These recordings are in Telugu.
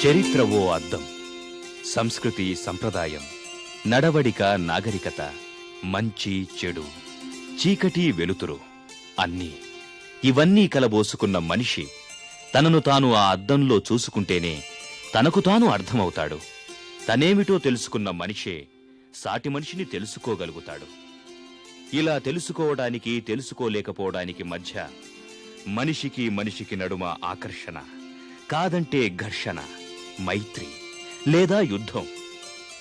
చరిత్ర ఓ అద్దం. సంస్కృతి, సంప్రదాయం, నడవడిక, నాగరికత, మంచి చెడు, చీకటి వెలుతురు అన్నీ ఇవన్నీ కలబోసుకున్న మనిషి తనను తాను ఆ అద్దంలో చూసుకుంటేనే తనకు తాను అర్థమవుతాడు. తనేమిటో తెలుసుకున్న మనిషే సాటి మనిషిని తెలుసుకోగలుగుతాడు. ఇలా తెలుసుకోవడానికి, తెలుసుకోలేకపోవడానికి మధ్య మనిషికి మనిషికి నడుమ ఆకర్షణ, కాదంటే ఘర్షణ, మైత్రి లేదా యుద్ధం.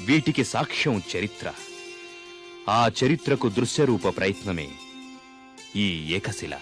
వీటికి సాక్ష్యం చరిత్ర. ఆ చరిత్రకు దృశ్యరూప ప్రయత్నమే ఈ ఏకశిల.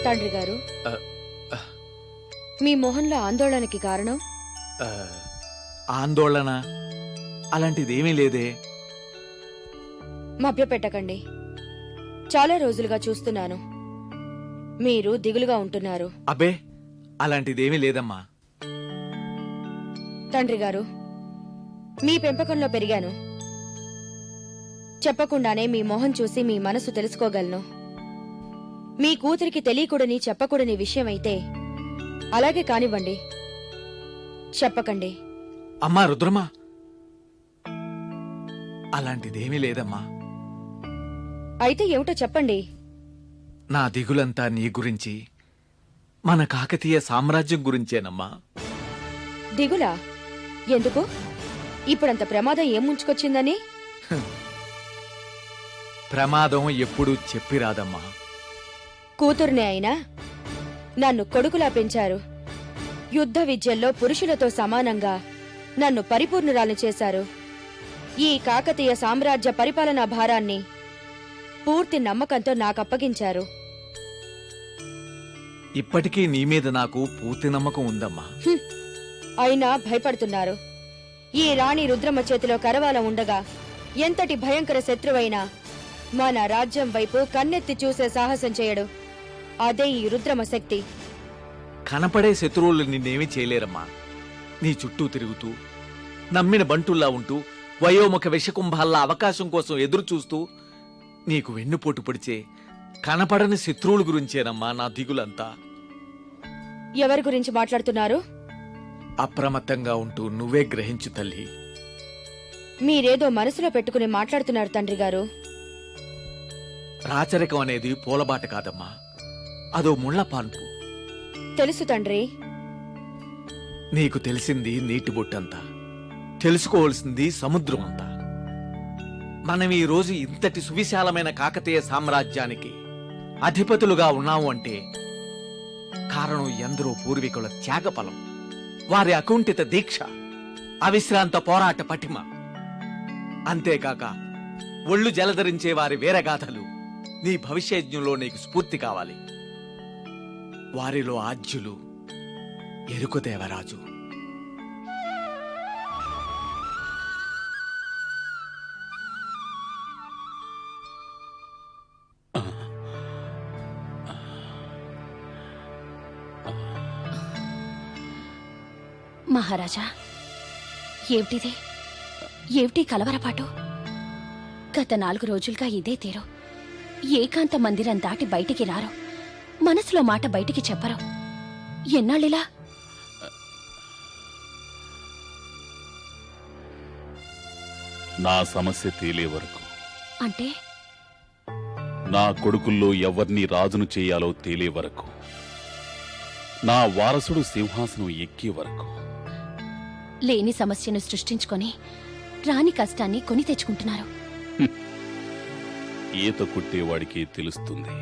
తండ్రి గారు, మీ మొహంలో ఆందోళనకి కారణం? ఆందోళన అలాంటిదేమీ లేదే. మభ్యపెట్టకండి. చాలా రోజులుగా చూస్తున్నాను, మీరు దిగులుగా ఉంటున్నారు. అబ్బే, అలాంటిదేమీ లేదమ్మా. తండ్రి గారు, మీ పెంపకంలో పెరిగాను. చెప్పకుండానే మీ మొహం చూసి మీ మనసు తెలుసుకోగలను. మీ కూతురికి తెలియకూడని, చెప్పకూడని విషయమైతే అలాగే కానివ్వండి, చెప్పకండి. అమ్మా రుద్రమా, అలాంటిదేమీ లేదమ్మా. అయితే ఏమిటో చెప్పండి. నా దిగులంతా నీ గురించి, మన కాకతీయ సామ్రాజ్యం గురించేనమ్మా. దిగులా? ఎందుకు? ఇప్పుడంత ప్రమాదం ఏం ముంచుకొచ్చిందని? ప్రమాదం ఎప్పుడూ చెప్పిరాదమ్మా. కూతుర్నే అయినా నన్ను కొడుకులా పెంచారు. యుద్ధ విద్యల్లో పురుషులతో సమానంగా నన్ను పరిపూర్ణురాలు చేశారు. ఈ కాకతీయ సామ్రాజ్య పరిపాలనా భారాన్ని పూర్తి నమ్మకంతో నాకప్పగించారు. ఇప్పటికీ నీ మీద నాకు పూర్తి నమ్మకం ఉందమ్మా. అయినా భయపడుతున్నారు. ఈ రాణి రుద్రమ్మ చేతిలో కరవాల ఉండగా ఎంతటి భయంకర శత్రువైనా మన రాజ్యం వైపు కన్నెత్తి చూసే సాహసం చేయడు. అదే ఈ రుద్రమ శక్తి. కనపడే శత్రువులు నిన్నేమీ చేయలేరమ్మా. నీ చుట్టూ తిరుగుతూ, నమ్మిన బంటుల్లా ఉంటూ, వయోముఖ విషకుంభాల్లా అవకాశం కోసం ఎదురు చూస్తూ నీకు వెన్నుపోటు పొడిచే కనపడని శత్రువుల గురించేనమ్మా నా దిగులంతా. ఎవరి గురించి మాట్లాడుతున్నారు? అప్రమత్తంగా ఉంటూ నువ్వే గ్రహించు తల్లి. మీరేదో మనసులో పెట్టుకుని మాట్లాడుతున్నారు తండ్రి గారు. రాచరికం అనేది పూలబాట కాదమ్మా, అదో ముళ్ల పాన్పు. తెలుసు తండ్రి. నీకు తెలిసింది నీటి బొట్టంతా, తెలుసుకోవలసింది సముద్రం అంతా. మనం ఈ రోజు ఇంతటి సువిశాలమైన కాకతీయ సామ్రాజ్యానికి అధిపతులుగా ఉన్నాము అంటే కారణం ఎందరో పూర్వీకుల త్యాగఫలం, వారి అకుంఠిత దీక్ష, అవిశ్రాంత పోరాట పటిమ. అంతేకాక ఒళ్ళు జలధరించే వారి వీరగాథలు నీ భవిష్యజ్ఞంలో నీకు స్ఫూర్తి కావాలి. వారిలో ఆద్యులు ఎరుకుదేవరాజు. మహారాజా, ఏమిటిది? ఏమిటి కలవరపాటు? గత 4 రోజులుగా ఇదే తీరు. ఏకాంత మందిరం దాటి బయటికి రారు, మనసులో మాట బయటికి చెప్పరు. ఎన్నాళ్ళిలా? నా సమస్య తేలే వరకు అంటే నా కొడుకుల్లో ఎవర్ని రాజును చేయాలో తేలే వరకు, నా వారసుడు సింహాసనం ఎక్కే వరకు. లేని సమస్యను సృష్టించుకొని రాని కష్టాన్ని కొని తెచ్చుకుంటున్నారు. ఈత కొట్టేవాడికి తెలుస్తుంది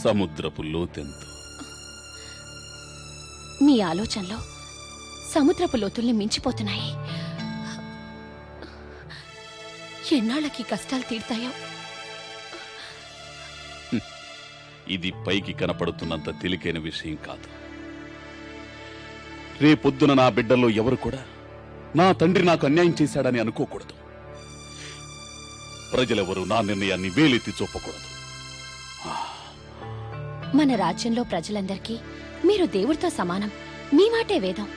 సముద్రపు లోతెంతో. మీ ఆలోచనలో సముద్రపు లోతుల్ని మించిపోతున్నాయి. ఎన్నాళ్ళకి కష్టాలు తీరుతాయో. ఇది పైకి కనపడుతున్నంత తేలికైన విషయం కాదు. రేపొద్దున నా బిడ్డల్లో ఎవరు కూడా నా తండ్రి నాకు అన్యాయం చేశాడని అనుకోకూడదు. ప్రజలెవరూ నా నిర్ణయాన్ని వేలెత్తి చూపకూడదు. మన రాజ్యంలో ప్రజలందరికీ మీరు దేవుడితో సమానం. మీ మాటే వేదం.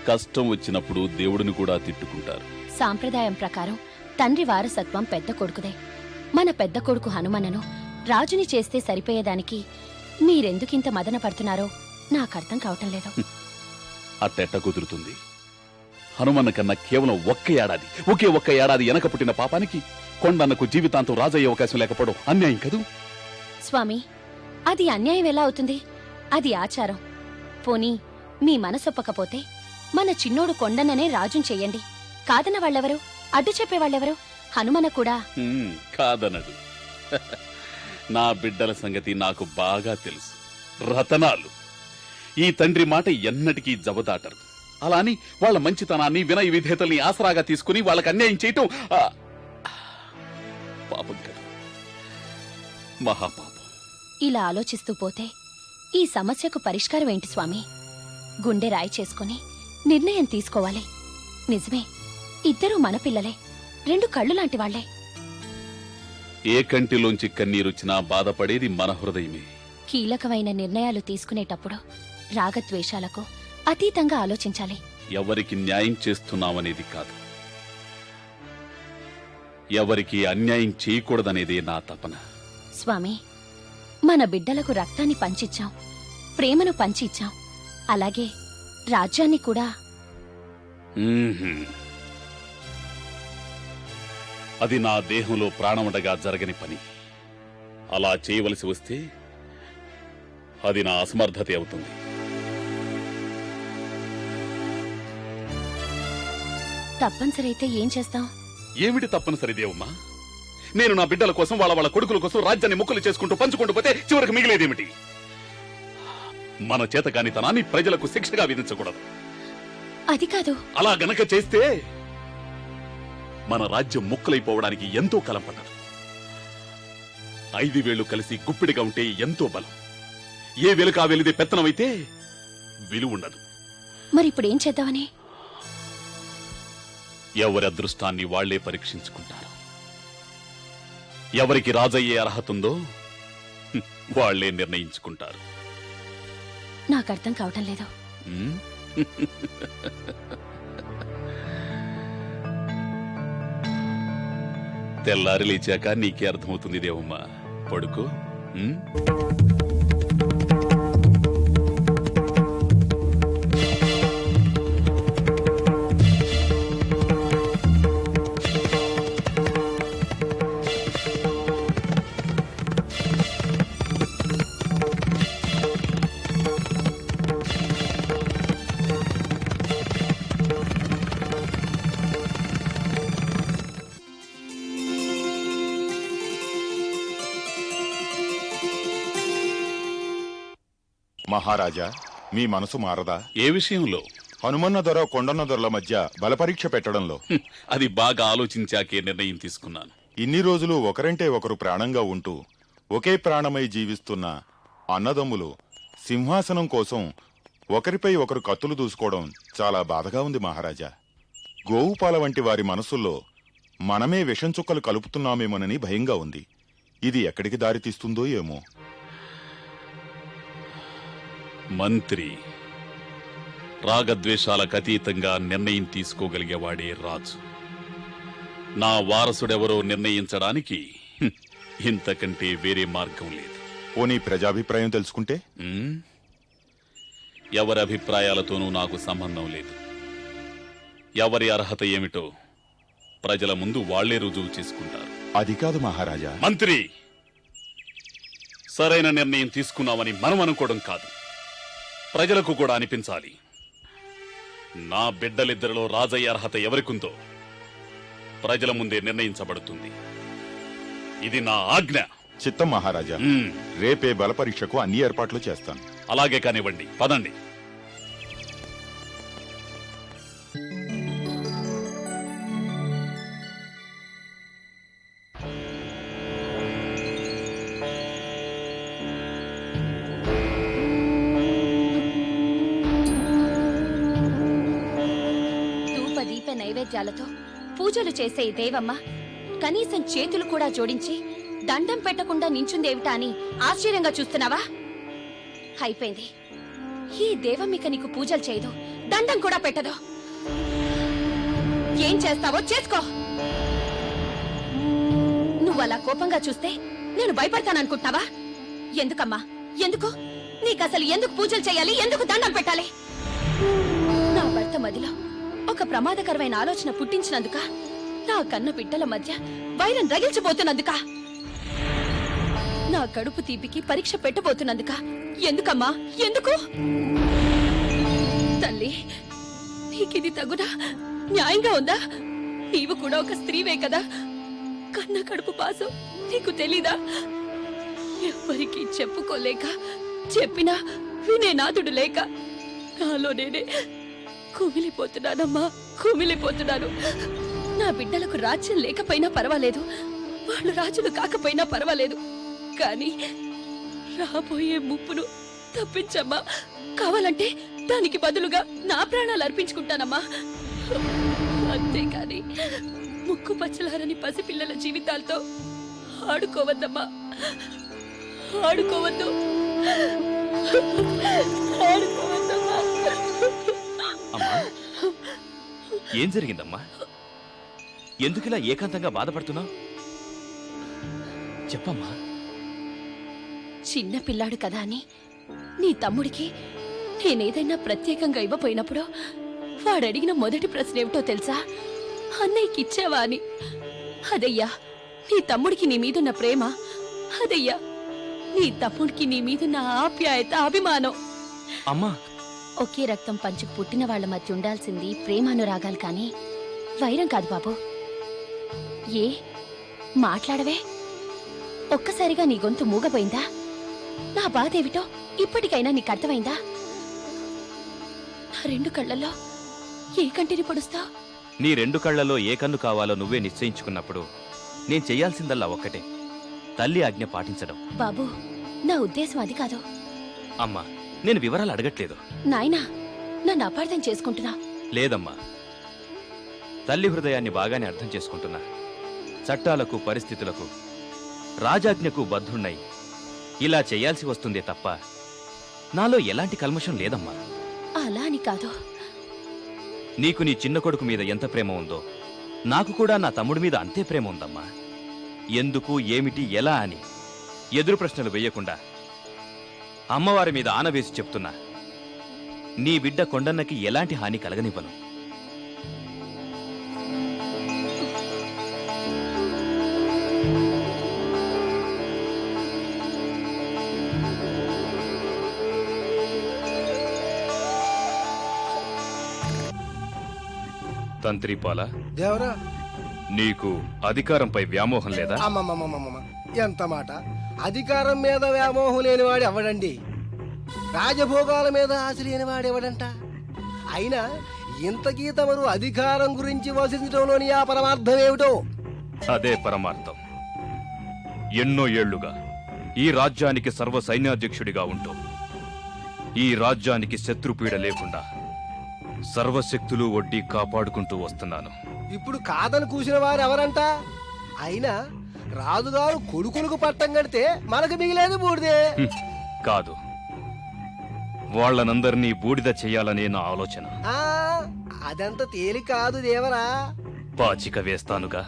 కష్టం వచ్చినప్పుడు దేవుడిని కూడా తిట్టుకుంటారు. సాంప్రదాయం ప్రకారం తండ్రి వారసత్వం పెద్ద కొడుకుదే. మన పెద్ద కొడుకు హనుమన్నను రాజుని చేస్తే సరిపోయేదానికి మీరెందుకింత మదన పడుతున్నారో నాకర్థం కావటం లేదు. అట్టెట్ట కుదురుతుంది? హనుమన్న కన్నా కేవలం ఒకే ఒక్క ఏడాది వెనక పుట్టిన పాపానికి కొండన్నకు జీవితాంతం రాజయ్యే అవకాశం లేకపోవడం అన్యాయం కదూ? స్వామి, అది అన్యాయం ఎలా అవుతుంది? అది ఆచారం. పోనీ మీ మనసొప్పకపోతే మన చిన్నోడు కొండన్ననే రాజుని చెయ్యండి. కాదన్న వాళ్ళెవరు? అడ్డు చెప్పేవాళ్ళెవరు? హనుమన కూడా కాదనడు. నా బిడ్డల సంగతి నాకు బాగా తెలుసు. రతనాలు ఈ తండ్రి మాట ఎన్నటికీ జవదాటరు. అలా అని వాళ్ళ మంచితనాన్ని, వినయ విధేతల్ని ఆసరాగా తీసుకుని వాళ్ళకి అన్యాయం చేయటం పాపం కదా, మహాపాపం. ఇలా ఆలోచిస్తూ పోతే ఈ సమస్యకు పరిష్కారం ఏంటి స్వామి? గుండె రాయి చేసుకుని నిర్ణయం తీసుకోవాలి. నిజమే, ఇద్దరూ మన పిల్లలే, రెండు కళ్ళు లాంటి వాళ్లే. ఏ కంటిలోంచి కన్నీరొచ్చినా బాధపడేది మన హృదయమే. కీలకమైన నిర్ణయాలు తీసుకునేటప్పుడు రాగద్వేషాలకు అతీతంగా ఆలోచించాలి. ఎవరికి న్యాయం చేస్తున్నామనేది కాదు, ఎవరికి అన్యాయం చేయకూడదనేదే నా తపన. స్వామి, మన బిడ్డలకు రక్తాన్ని పంచిచ్చాం, ప్రేమను పంచి ఇచ్చాం. అలాగే రాజ్యాన్ని కూడా. అది నా దేహంలో ప్రాణముండగా జరగని పని. అలా చేయవలసి వస్తే అది నా అసమర్థత అవుతుంది. తప్పనిసరి అయితే ఏం చేస్తాం? ఏమిటి తప్పనిసరి దేవమ్మా? నేను నా బిడ్డల కోసం, వాళ్ళ కొడుకుల కోసం రాజ్యాన్ని ముక్కలు చేసుకుంటూ పంచుకుంటూ పోతే చివరికి మిగిలేదేమిటి? మన చేతకానితనాన్ని ప్రజలకు శిక్షగా విధించకూడదు. అది కాదు. అలా గనక చేస్తే మన రాజ్యం ముక్కలైపోవడానికి ఎంతో కాలం పట్టదు. 5 వేళ్లు కలిసి గుప్పిడిగా ఉంటే ఎంతో బలం. ఏ వెలుక వెలిదే పెత్తనమైతే విలువ ఉండదు. మరిప్పుడేం చేద్దామని? ఎవరి అదృష్టాన్ని వాళ్లే పరీక్షించుకుంటారు. ఎవరికి రాజయ్యే అర్హత ఉందో వాళ్లే నిర్ణయించుకుంటారు. నాకర్థం కావటం లేదు. తెల్లారి లేచాక నీకే అర్థమవుతుంది దేవమ్మా. పడుకో. మహారాజా, మీ మనసు మారదా? ఏ విషయంలో? హనుమన్న దొర కొండన్న దొరల మధ్య బలపరీక్ష పెట్టడంలో. అది బాగా ఆలోచించాకే నిర్ణయం తీసుకున్నాను. ఇన్ని రోజులు ఒకరంటే ఒకరు ప్రాణంగా ఉంటూ ఒకే ప్రాణమై జీవిస్తున్న అన్నదమ్ములు సింహాసనం కోసం ఒకరిపై ఒకరు కత్తులు దూసుకోవడం చాలా బాధగా ఉంది మహారాజా. గోవుపాల వంటి వారి మనసుల్లో మనమే విషం చుక్కలు కలుపుతున్నామేమోనని భయంగా ఉంది. ఇది ఎక్కడికి దారితీస్తుందో ఏమో. మంత్రి రాగద్వేషాలకు అతీతంగా నిర్ణయం తీసుకోగలిగేవాడే రాజు. నా వారసుడెవరో నిర్ణయించడానికి ఇంతకంటే వేరే మార్గం లేదు. పోనీ ప్రజాభిప్రాయం తెలుసుకుంటే? ఎవరి అభిప్రాయాలతోనూ నాకు సంబంధం లేదు. ఎవరి అర్హత ఏమిటో ప్రజల ముందు వాళ్లే రుజువు చేసుకుంటారు. అది కాదు మహారాజా. మంత్రి, సరైన నిర్ణయం తీసుకున్నామని మనం అనుకోవడం కాదు, ప్రజలకు కూడా అనిపించాలి. నా బిడ్డలిద్దరిలో రాజయ్య అర్హత ఎవరికుందో ప్రజల ముందే నిర్ణయించబడుతుంది. ఇది నా ఆజ్ఞ. చిత్తం మహారాజా. రేపే బలపరీక్షకు అన్ని ఏర్పాట్లు చేస్తాను. అలాగే కానివ్వండి, పదండి. ధూప దీప నైవేద్యాలతో పూజలు చేసే ఈ దేవమ్మ కనీసం చేతులు కూడా జోడించి దండం పెట్టకుండా నించుందేమిటా అని ఆశ్చర్యంగా చూస్తున్నావా? అయిపోయింది. ఈ దేవమ్మిక నీకు పూజలు చేయదు, దండం కూడా పెట్టదు. ఏం చేస్తావో చేసుకో. నువ్వు అలా కోపంగా చూస్తే నేను భయపడతాననుకుంటున్నావా? ఎందుకమ్మా, ఎందుకు? నీకసలు ఎందుకు పూజలు చేయాలి, ఎందుకు దండం పెట్టాలి? నా భర్త మదిలో ఒక ప్రమాదకరమైన ఆలోచన పుట్టించినందుక, నా కన్న బిడ్డల మధ్య వైరం రగిల్చిపోతున్నందుక, నా కడుపు తీపికి పరీక్ష పెట్టబోతున్నందుక. ఎందుకమ్మా, ఎందుకు? తల్లి, నీకిది తగునా? న్యాయంగా ఉందా? నీవు కూడా ఒక స్త్రీవే కదా. కన్న కడుపు పాసం నీకు తెలీదా? ఎవ్వరికీ చెప్పుకోలేక, చెప్పినా వినే నాదుడు లేక నాలో నేనే కుమిలిపోతున్నానమ్మా, కుమిలిపోతున్నాను. నా బిడ్డలకు రాజ్యం లేకపోయినా పర్వాలేదు, వాళ్ళు రాజులు కాకపోయినా పర్వాలేదు, కానీ రాబోయే ముప్పును తప్పించమ్మా. కావాలంటే దానికి బదులుగా నా ప్రాణాలు అర్పించుకుంటానమ్మా. అంతేకాని ముక్కు పచ్చలారని పసిపిల్లల జీవితాలతో ఆడుకోవద్దమ్మా, ఆడుకోవద్దు, ఆడుకోవద్దమ్మా. అమ్మా, ఏం జరిగిందమ్మా? ఎందుకిలా ఏకాంతంగా బాధపడుతున్నావు? చెప్పమ్మా. చిన్న పిల్లాడు కదా అని నీ తమ్ముడికి నేనేదైనా ప్రత్యేకంగా ఇవ్వపోయినప్పుడు వాడడిగిన మొదటి ప్రశ్న ఏమిటో తెలుసా? అన్నయ్యకి ఇచ్చావా అని. అదయ్యా నీ తమ్ముడికి నీ మీదున్న ప్రేమ, అదయ్యా నీ తమ్ముడికి నీ మీదున్న ఆప్యాయత, అభిమానం. అమ్మా, ఒకే రక్తం పంచుకు పుట్టిన వాళ్ళ మధ్య ఉండాల్సింది ప్రేమానురాగాలు కానీ వైరం కాదు బాబు. ఏ మాట్లాడవే? ఒక్కసారిగా నీ గొంతు మూగపోయిందా? నా బాధేమిటో ఇప్పటికైనా నీకు అర్థమైందా? నా రెండు కళ్ళల్లో ఏ కంటిని పొడుస్తావు? నీ రెండు కళ్లలో ఏ కన్ను కావాలో నువ్వే నిశ్చయించుకున్నప్పుడు నేను చెయ్యాల్సిందల్లా ఒక్కటే, తల్లి ఆజ్ఞ పాటించడం. బాబు, నా ఉద్దేశం అది కాదు. అమ్మా, నేను వివరాలు అడగట్లేదు. నాయనా, నన్ను అపార్థం చేసుకుంటున్నా. లేదమ్మా, తల్లి హృదయాన్ని బాగానే అర్థం చేసుకుంటున్నా. చట్టాలకు, పరిస్థితులకు, రాజాజ్ఞకు బద్ధున్నై ఇలా చెయ్యాల్సి వస్తుందే తప్ప నాలో ఎలాంటి కల్మషం లేదమ్మా. అలా అని కాదు. నీకు నీ చిన్న కొడుకు మీద ఎంత ప్రేమ ఉందో నాకు కూడా నా తమ్ముడి మీద అంతే ప్రేమ ఉందమ్మా. ఎందుకు, ఏమిటి, ఎలా అని ఎదురు ప్రశ్నలు వేయకుండా అమ్మవారి మీద ఆనవేసి చెప్తున్నా, నీ బిడ్డ కొండన్నకి ఎలాంటి హాని కలగనివ్వను. తంత్రిపాల, దేవరా, నీకు అధికారంపై వ్యామోహం లేదా? అమ్మమ్మమ్మమ్మమ్మ, ఎంత మాట! అధికారం మీద వ్యామోహం లేనివాడు ఎవడండి? రాజభోగాల మీద ఆశ లేనివాడు ఎవడంట? అయినా ఇంతకీ తమరు అధికారం గురించి వసించడంలోని ఆ పరమార్థం ఏమిటో? అదే పరమార్థం. ఎన్నో ఏళ్లుగా ఈ రాజ్యానికి సర్వ సైన్యాధ్యక్షుడిగా ఉంటూ ఈ రాజ్యానికి శత్రుపీడ లేకుండా సర్వశక్తులు ఒడ్డి కాపాడుకుంటూ వస్తున్నాను. ఇప్పుడు కాదని కూసిన వారు ఎవరంట? అయినా రాజుగారు కొడుకులకు పట్టం కడితే మనకు మిగిలేదు బూడిదే. కాదు, వాళ్ళనందరినీ బూడిద చెయ్యాలనే నా ఆలోచన. ఆ, అదంత తేలిక కాదు దేవరా. పాచిక వేస్తానుగా.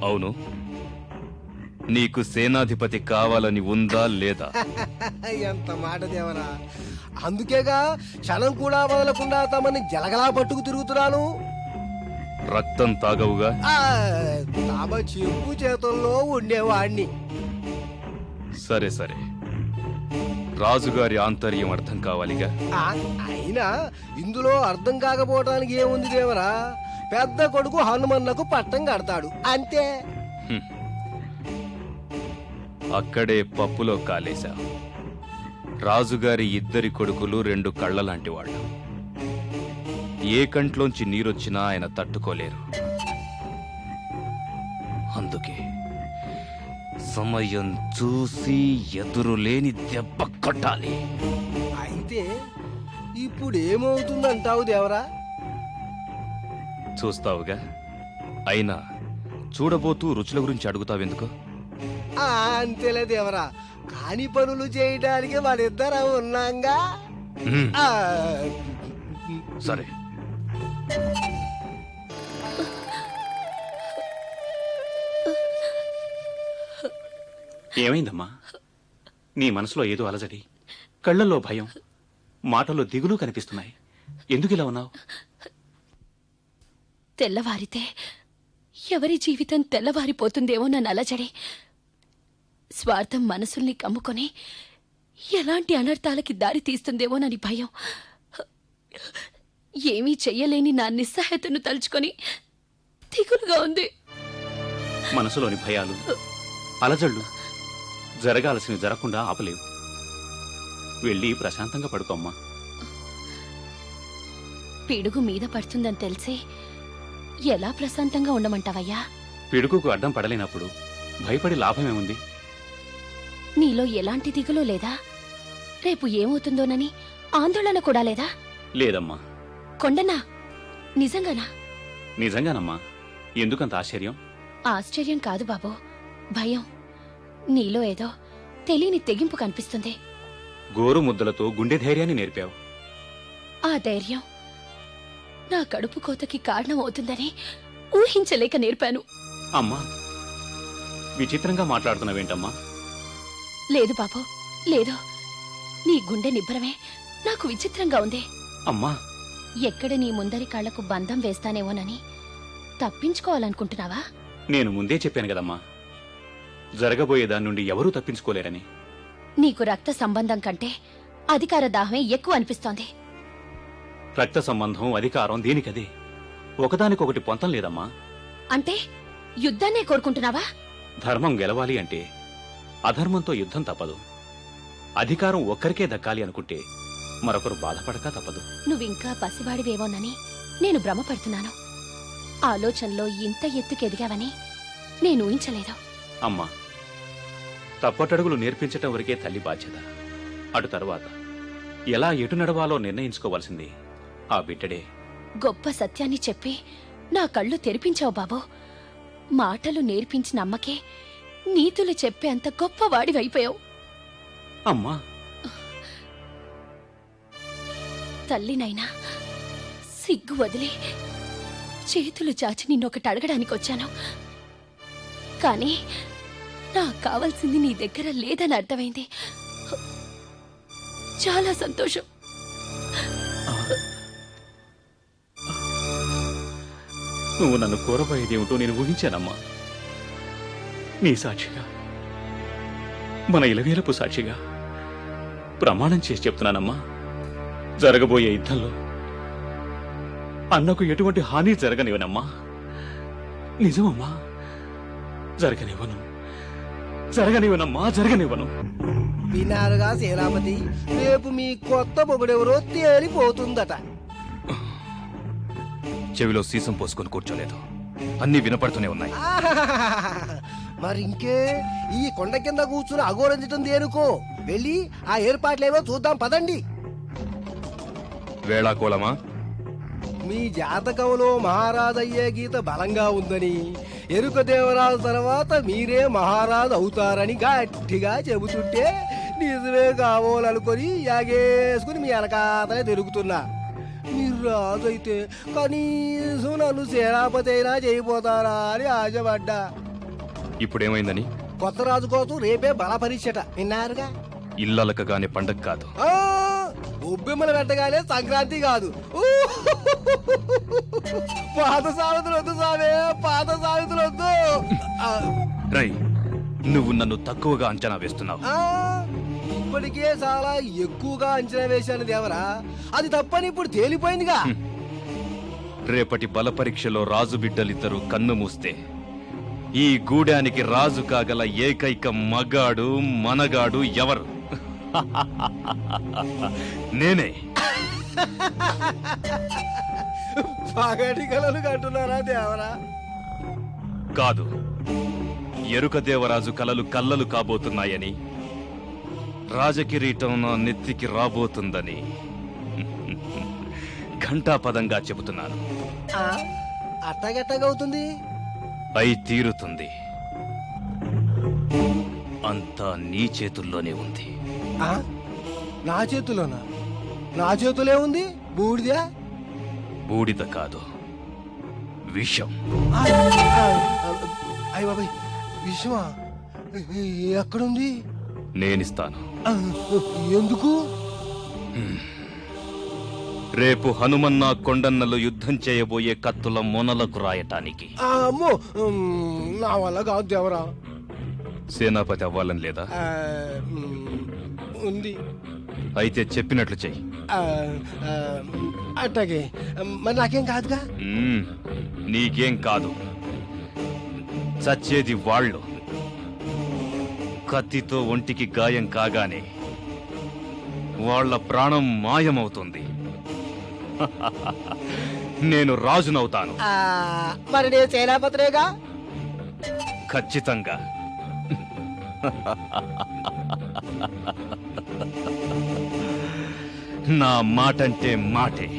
అవును, నీకు సేనాధిపతి కావాలని ఉందా లేదా? ఎంత మాట దేవరా! అందుకేగా క్షణం కూడా వదలకుండా తమని జలగలా పట్టుకు తిరుగుతున్నాను. రక్తం తాగవుగా? తామ చెప్పు చేతుల్లో ఉండేవాణ్ణి. సరే సరే, రాజుగారి ఆంతర్యం అర్థం కావాలిగా. అయినా ఇందులో అర్థం కాకపోవటానికి ఏముంది దేవరా? పెద్ద కొడుకు హనుమన్నకు పట్టం కడతాడు అంతే. అక్కడే పప్పులో కాలేశా. రాజుగారి ఇద్దరి కొడుకులు 2 కళ్ళ లాంటి వాళ్ళు. ఏ కంట్లోంచి నీరొచ్చినా ఆయన తట్టుకోలేరు. అందుకే సమయం చూసి ఎదురులేని దెబ్బ కొట్టాలి. అయితే ఇప్పుడు ఏమవుతుందంటావు దేవరా? చూస్తావుగా. అయినా చూడబోతూ రుచుల గురించి అడుగుతావెందుకు? అంతేలే దేవరా, కాని పనులు చేయడానికి వాళ్ళిద్దరం ఉన్నాంగా. హ్మ్, ఆ, సరే. ఏమైందమ్మా? నీ మనసులో ఏదో అలజడి, కళ్ళల్లో భయం, మాటల్లో దిగులు కనిపిస్తున్నాయి. ఎందుకిలా ఉన్నావు? తెల్లవారితే ఎవరి జీవితం తెల్లవారిపోతుందేమో నన్ను అలజడి. స్వార్థం మనసుల్ని కమ్ముకొని ఎలాంటి అనర్థాలకి దారి తీస్తుందేమోనని భయం. ఏమీ చెయ్యలేని నా నిస్సహాయతను తలుచుకొని దిగులుగా ఉంది. మనసులోని భయాలు, అలజళ్ళు జరగాల్సినవి జరగకుండా ఆపలేవు. వెళ్ళి ప్రశాంతంగా పడుకోమ్మా. పిడుగు మీద పడుతుందని తెలిసి ఎలా ప్రశాంతంగా ఉండమంటావయ్యా? పిడుగుకు అడ్డం పడలేనప్పుడు భయపడి లాభమేముంది? నీలో ఎలాంటి దిగులు లేదా? రేపు ఏమవుతుందోనని ఆందోళన కూడా లేదా? లేదమ్మా. కొండనా? నిజంగానా? నిజంగానమ్మా. ఎందుకంత ఆశ్చర్యం? ఆశ్చర్యం కాదు బాబు, భయం. నీలో ఏదో తెలియని తెగింపు కనిపిస్తుంది. గోరు ముద్దలతో గుండె ధైర్యాన్ని నేర్పావు. ఆ ధైర్యం నా కడుపు కోతకి కారణమవుతుందని ఊహించలేక నేర్పాను. అమ్మా, విచిత్రంగా మాట్లాడుతున్నావేంటమ్మా? లేదు బాబు, లేదు. నీ గుండె నిబ్బరమే నాకు విచిత్రంగా ఉంది. అమ్మా, ఎక్కడ నీ ముందరి కాళ్లకు బంధం వేస్తానేమోనని తప్పించుకోవాలనుకుంటున్నావా? నేను ముందే చెప్పాను కదమ్మా, జరగబోయే దాని నుండి ఎవరూ తప్పించుకోలేరని. నీకు రక్త సంబంధం కంటే అధికార దాహమే ఎక్కువ అనిపిస్తోంది. రక్త సంబంధం, అధికారం దేనికదే. ఒకదానికొకటి పొంతం లేదమ్మా. అంటే యుద్ధాన్నే కోరుకుంటున్నావా? ధర్మం గెలవాలి అంటే అధర్మంతో యుద్ధం తప్పదు. అధికారం ఒక్కరికే దక్కాలి అనుకుంటే మరొకరు బాధపడక తప్పదు. నువ్వింకా పసివాడివేమోనని నేను భ్రమపడుతున్నాను. ఆలోచనలో ఇంత ఎత్తుకెదిగావని నేను ఊహించలేదు. అమ్మా, తప్పటడుగులు నేర్పించటం వరకే తల్లి బాధ్యత. అటు తర్వాత ఎలా ఎటు నడవాలో నిర్ణయించుకోవాల్సింది ఆ బిడ్డడే. గొప్ప సత్యాన్ని చెప్పి నా కళ్ళు తెరిపించావు బాబు. మాటలు నేర్పించిన అమ్మకే నీతులు చెప్పే అంత గొప్పవాడివైపోయావు. అమ్మా, తల్లినైనా సిగ్గు వదిలి చేతులు చాచి నిన్నొకటి అడగడానికి వచ్చాను. కానీ నాకు కావాల్సింది నీ దగ్గర లేదని అర్థమైంది. చాలా సంతోషం. నువ్వు నన్ను కోరబోయేదేమిటో నేను ఊహించానమ్మా. నీ సాక్షిగా, మన ఇలవేలపు సాక్షిగా ప్రమాణం చేసి చెప్తున్నానమ్మా, జరగబోయే యుద్ధంలో అన్నకు ఎటువంటి హాని జరగనివనమ్మా. నిజమమ్మా, జరగనివ్వను, జరగనివ్వనమ్మా, జరగనివ్వను. వినారుగా శ్రీరామతి, రేపు మీ కొత్త మొగుడెవరో తేలిపోతుందట. చెవిలో సీసం పోసుకొని కూర్చోలేదు, అన్నీ వినపడుతూనే ఉన్నాయి. మరి ఇంకే ఈ కొండ కింద కూర్చుని అఘోరించటం దేనుకో? వెళ్ళి ఆ ఏర్పాట్లేవో చూద్దాం పదండి. వేళాకోళమా? మీ జాతకంలో మహారాజయ్యే గీత బలంగా ఉందని, ఎరుక దేవరాజు తర్వాత మీరే మహారాజు అవుతారని గట్టిగా చెబుతుంటే నిజమే కావాలనుకొని యాగేసుకుని మీ వెనకాతలే తిరుగుతున్నా. మీరు రాజు అయితే కనీసం నన్ను సేనాపతి అయినా చేయబోతారా అని ఆశపడ్డా. ఇప్పుడేమైందని? కొత్త రాజు కోసం రేపే బల పరీక్షట, విన్నారుగా? ఇల్లలకగానే పండగ కాదు. ఆ, గొబ్బెమ్మలు పెట్టగానే సంక్రాంతి కాదు. పాత సామెతలు వద్దు సామే, పాత సామెతలు వద్దు. రై, నువ్వు నన్ను తక్కువగా అంచనా వేస్తున్నావు. ఇప్పటికే చాలా ఎక్కువగా అంచనా వేశాను దేవరా. అది తప్పని ఇప్పుడు తేలిపోయిందిగా. రేపటి బల పరీక్షలో రాజు బిడ్డలిద్దరూ కన్ను మూస్తే ఈ గూడానికి రాజు కాగల ఏకైక మగాడు మనగాడు ఎవరు? నేనే. పగటి కలలు కంటున్నారా దేవరా? కాదు, ఎరుక దేవరాజు కలలు కల్లలు కాబోతున్నాయని, రాజకిరీటం నా నెత్తికి రాబోతుందని ఘంటాపదంగా చెబుతున్నాను. అట్టగట్టగవుతుంది. అయి తీరుతుంది. అంతా నీ చేతుల్లోనే ఉంది. నా చేతిలోనా? నా చేతులే ఉంది బూడిదా? బూడిద కాదు, విషం. అయ్య బాబాయ్, విషమా? ఎక్కడుంది? నేనిస్తాను. ఎందుకు? రేపు హనుమన్న కొండన్నలు యుద్ధం చేయబోయే కత్తుల మొనలకు రాయటానికి. అమ్మో, నా వల్ల కాదు దేవరా. సేనాపతి అవ్వాలని లేదా? ఉంది. అయితే చెప్పినట్లు చెయ్యి. అట్టగే. మరి నాకేం కాదుగా? నీకేం కాదు, చచ్చేది వాళ్ళు. కత్తితో ఒంటికి గాయం కాగానే వాళ్ళ ప్రాణం మాయమవుతుంది. నేను రాజునవుతాను. మరి నేను సేనాపతిరేగా? ఖచ్చితంగా. నా మాటంటే మాటే.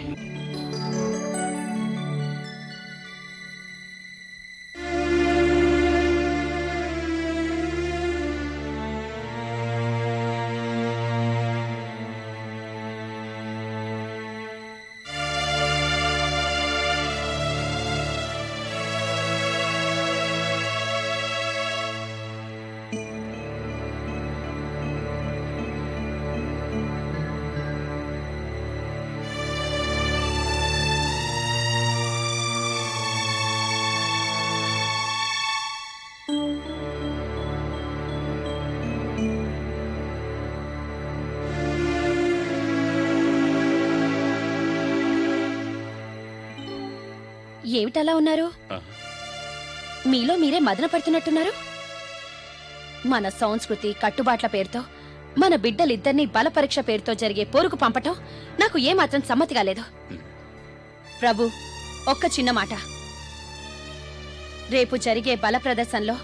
ఏమిటలా ఉన్నారు? మీలో మీరే మదన పడుతున్నట్టున్నారు. మన సంస్కృతి కట్టుబాట్ల పేరుతో మన బిడ్డలిద్దరినీ బల పరీక్ష పేరుతో జరిగే పోరుకు పంపటం నాకు ఏమాత్రం సమ్మతిగా లేదు. ప్రభు, ఒక్క చిన్న మాట. రేపు జరిగే బల ప్రదర్శనలో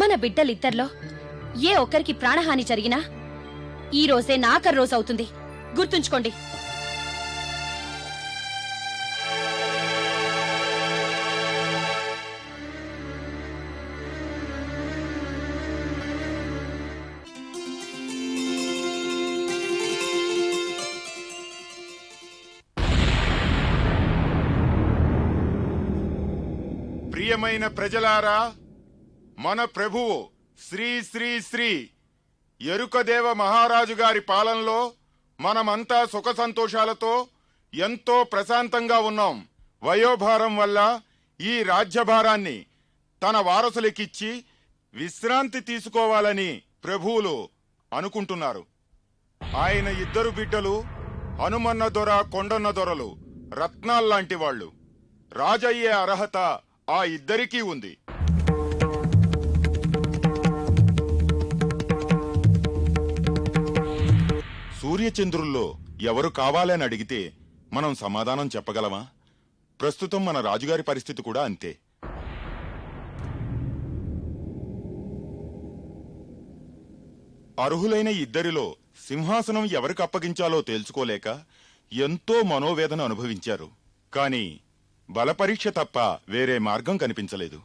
మన బిడ్డలిద్దరిలో ఏ ఒక్కరికి ప్రాణహాని జరిగినా ఈ రోజే నాకర్ రోజు అవుతుంది. గుర్తుంచుకోండి. ప్రియమైన ప్రజలారా, మన ప్రభువు శ్రీ శ్రీ శ్రీ ఎరుకదేవ మహారాజు గారి పాలనలో మనమంతా సుఖ సంతోషాలతో ఎంతో ప్రశాంతంగా ఉన్నాం. వయోభారం వల్ల ఈ రాజ్యభారాన్ని తన వారసులకిచ్చి విశ్రాంతి తీసుకోవాలని ప్రభువులు అనుకుంటున్నారు. ఆయన ఇద్దరు బిడ్డలు హనుమన్న దొర, కొండన్న దొరలు రత్నాల్లాంటి వాళ్ళు. రాజయ్యే అర్హత ఆ ఇద్దరికీ ఉంది. సూర్యచంద్రుల్లో ఎవరు కావాలని అడిగితే మనం సమాధానం చెప్పగలమా? ప్రస్తుతం మన రాజుగారి పరిస్థితి కూడా అంతే. అర్హులైన ఇద్దరిలో సింహాసనం ఎవరికి అప్పగించాలో తేల్చుకోలేక ఎంతో మనోవేదన అనుభవించారు. కాని బలపరీక్ష తప్ప వేరే మార్గం కనిపించలేదు.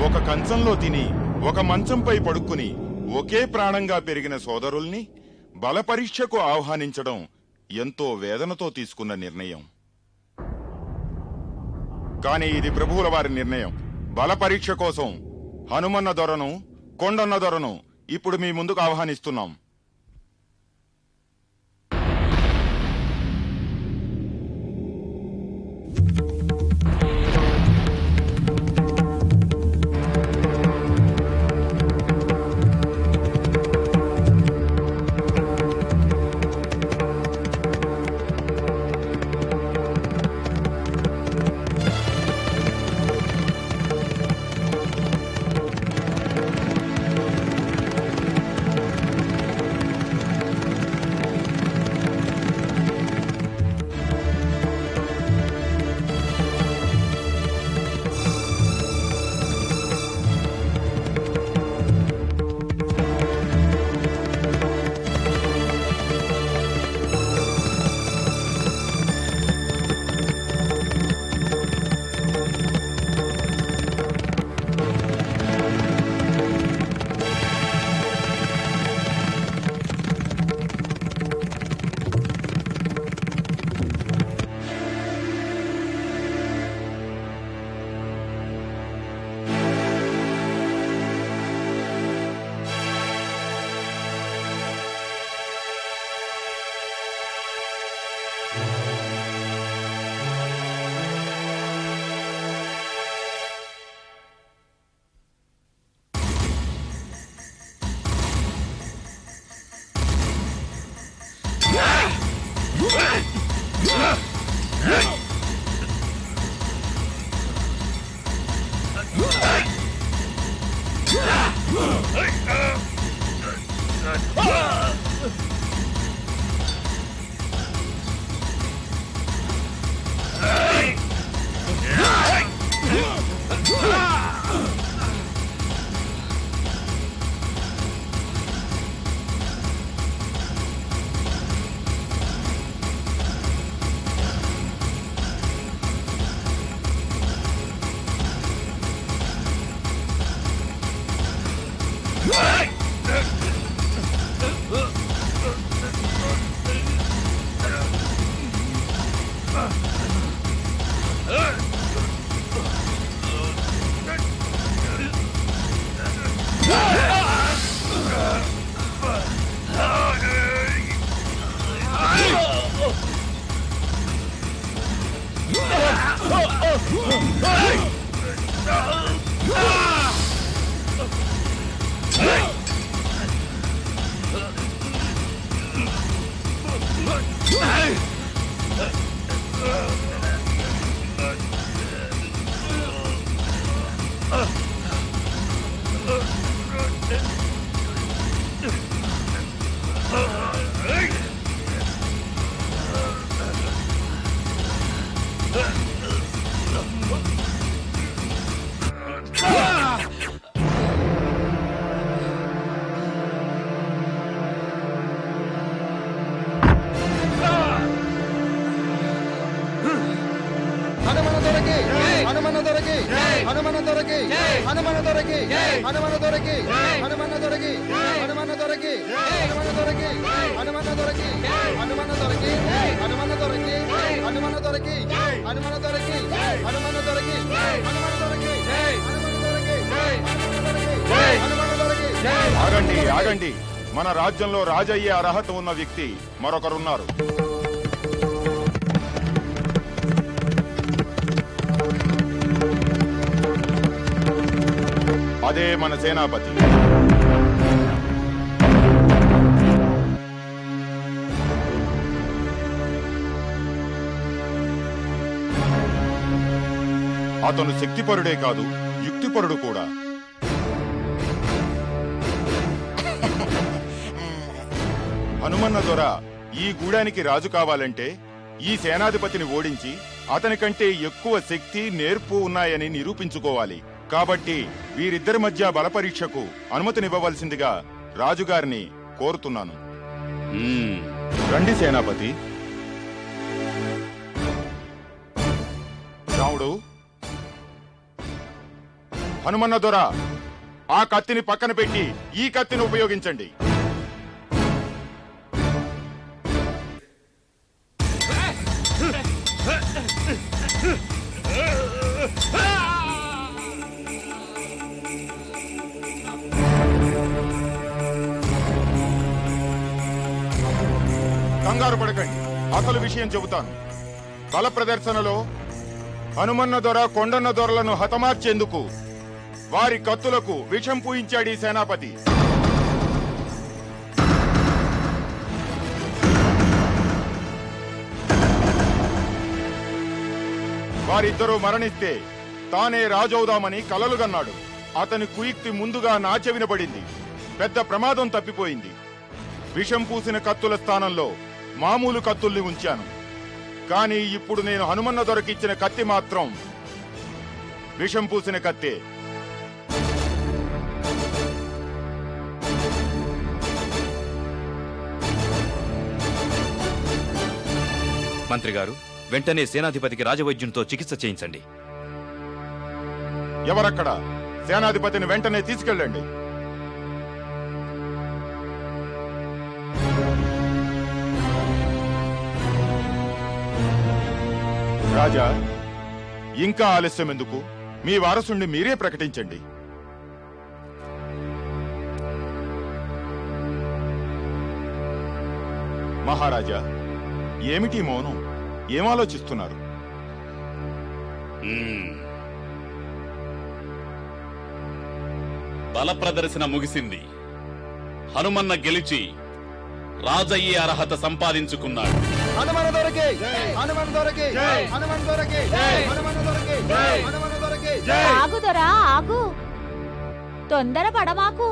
ఒక కంచంలో తిని ఒక మంచంపై పడుక్కుని ఒకే ప్రాణంగా పెరిగిన సోదరుల్ని బలపరీక్షకు ఆహ్వానించడం ఎంతో వేదనతో తీసుకున్న నిర్ణయం. కాని ఇది ప్రభువుల వారి నిర్ణయం. బలపరీక్ష కోసం హనుమన్న దొరను కొండన్న దొరను ఇప్పుడు మీ ముందుకు ఆహ్వానిస్తున్నాం. ఆగండి ఆగండి, మన రాజ్యంలో రాజయ్యే అర్హత ఉన్న వ్యక్తి మరొకరున్నారు. అదే మన సేనాపతి. అతను శక్తిపరుడే కాదు, యుక్తిపరుడు కూడా. హనుమన్న దొర ఈ గూడానికి రాజు కావాలంటే ఈ సేనాధిపతిని ఓడించి అతని కంటే ఎక్కువ శక్తి, నేర్పు ఉన్నాయని నిరూపించుకోవాలి. కాబట్టి వీరిద్దరి మధ్య బలపరీక్షకు అనుమతినివ్వవలసిందిగా రాజుగారిని కోరుతున్నాను. రండి సేనాపతి. రాముడు, హనుమన్న దొర ఆ కత్తిని పక్కన పెట్టి ఈ కత్తిని ఉపయోగించండి. కంగారు పడకండి, అసలు విషయం చెబుతాను. బల ప్రదర్శనలో హనుమన్న దొర కొండన్న దొరలను హతమార్చేందుకు వారి కత్తులకు విషం పూయించాడు ఈ సేనాపతి. వారిద్దరూ మరణిస్తే తానే రాజవుదామని కలలుగన్నాడు. అతని కుయుక్తి ముందుగా నా చెవిన పడింది. పెద్ద ప్రమాదం తప్పిపోయింది. విషం పూసిన కత్తుల స్థానంలో మామూలు కత్తుల్ని ఉంచాను. కానీ ఇప్పుడు నేను హనుమన్న దొరకిచ్చిన కత్తి మాత్రం విషం పూసిన కత్తే. మంత్రి గారు, వెంటనే సేనాధిపతికి రాజవైద్యునితో చికిత్స చేయించండి. ఎవరక్కడ? సేనాధిపతిని వెంటనే తీసుకెళ్ళండి. రాజా, ఇంకా ఆలస్యం ఎందుకు? మీ వారసుణ్ణి మీరే ప్రకటించండి. మహారాజా, ఏమిటి మౌనం? ఏం ఆలోచిస్తున్నారు? బల ప్రదర్శన ముగిసింది. హనుమన్న గెలిచి రాజయ్యే అర్హత సంపాదించుకున్నాడు. హనుమన దొరకే, హనుమన దొరకే, హనుమన దొరకే, హనుమన దొరకే, హనుమన దొరకే. ఆగు దొరా, ఆగు. తొందర పడమాకు.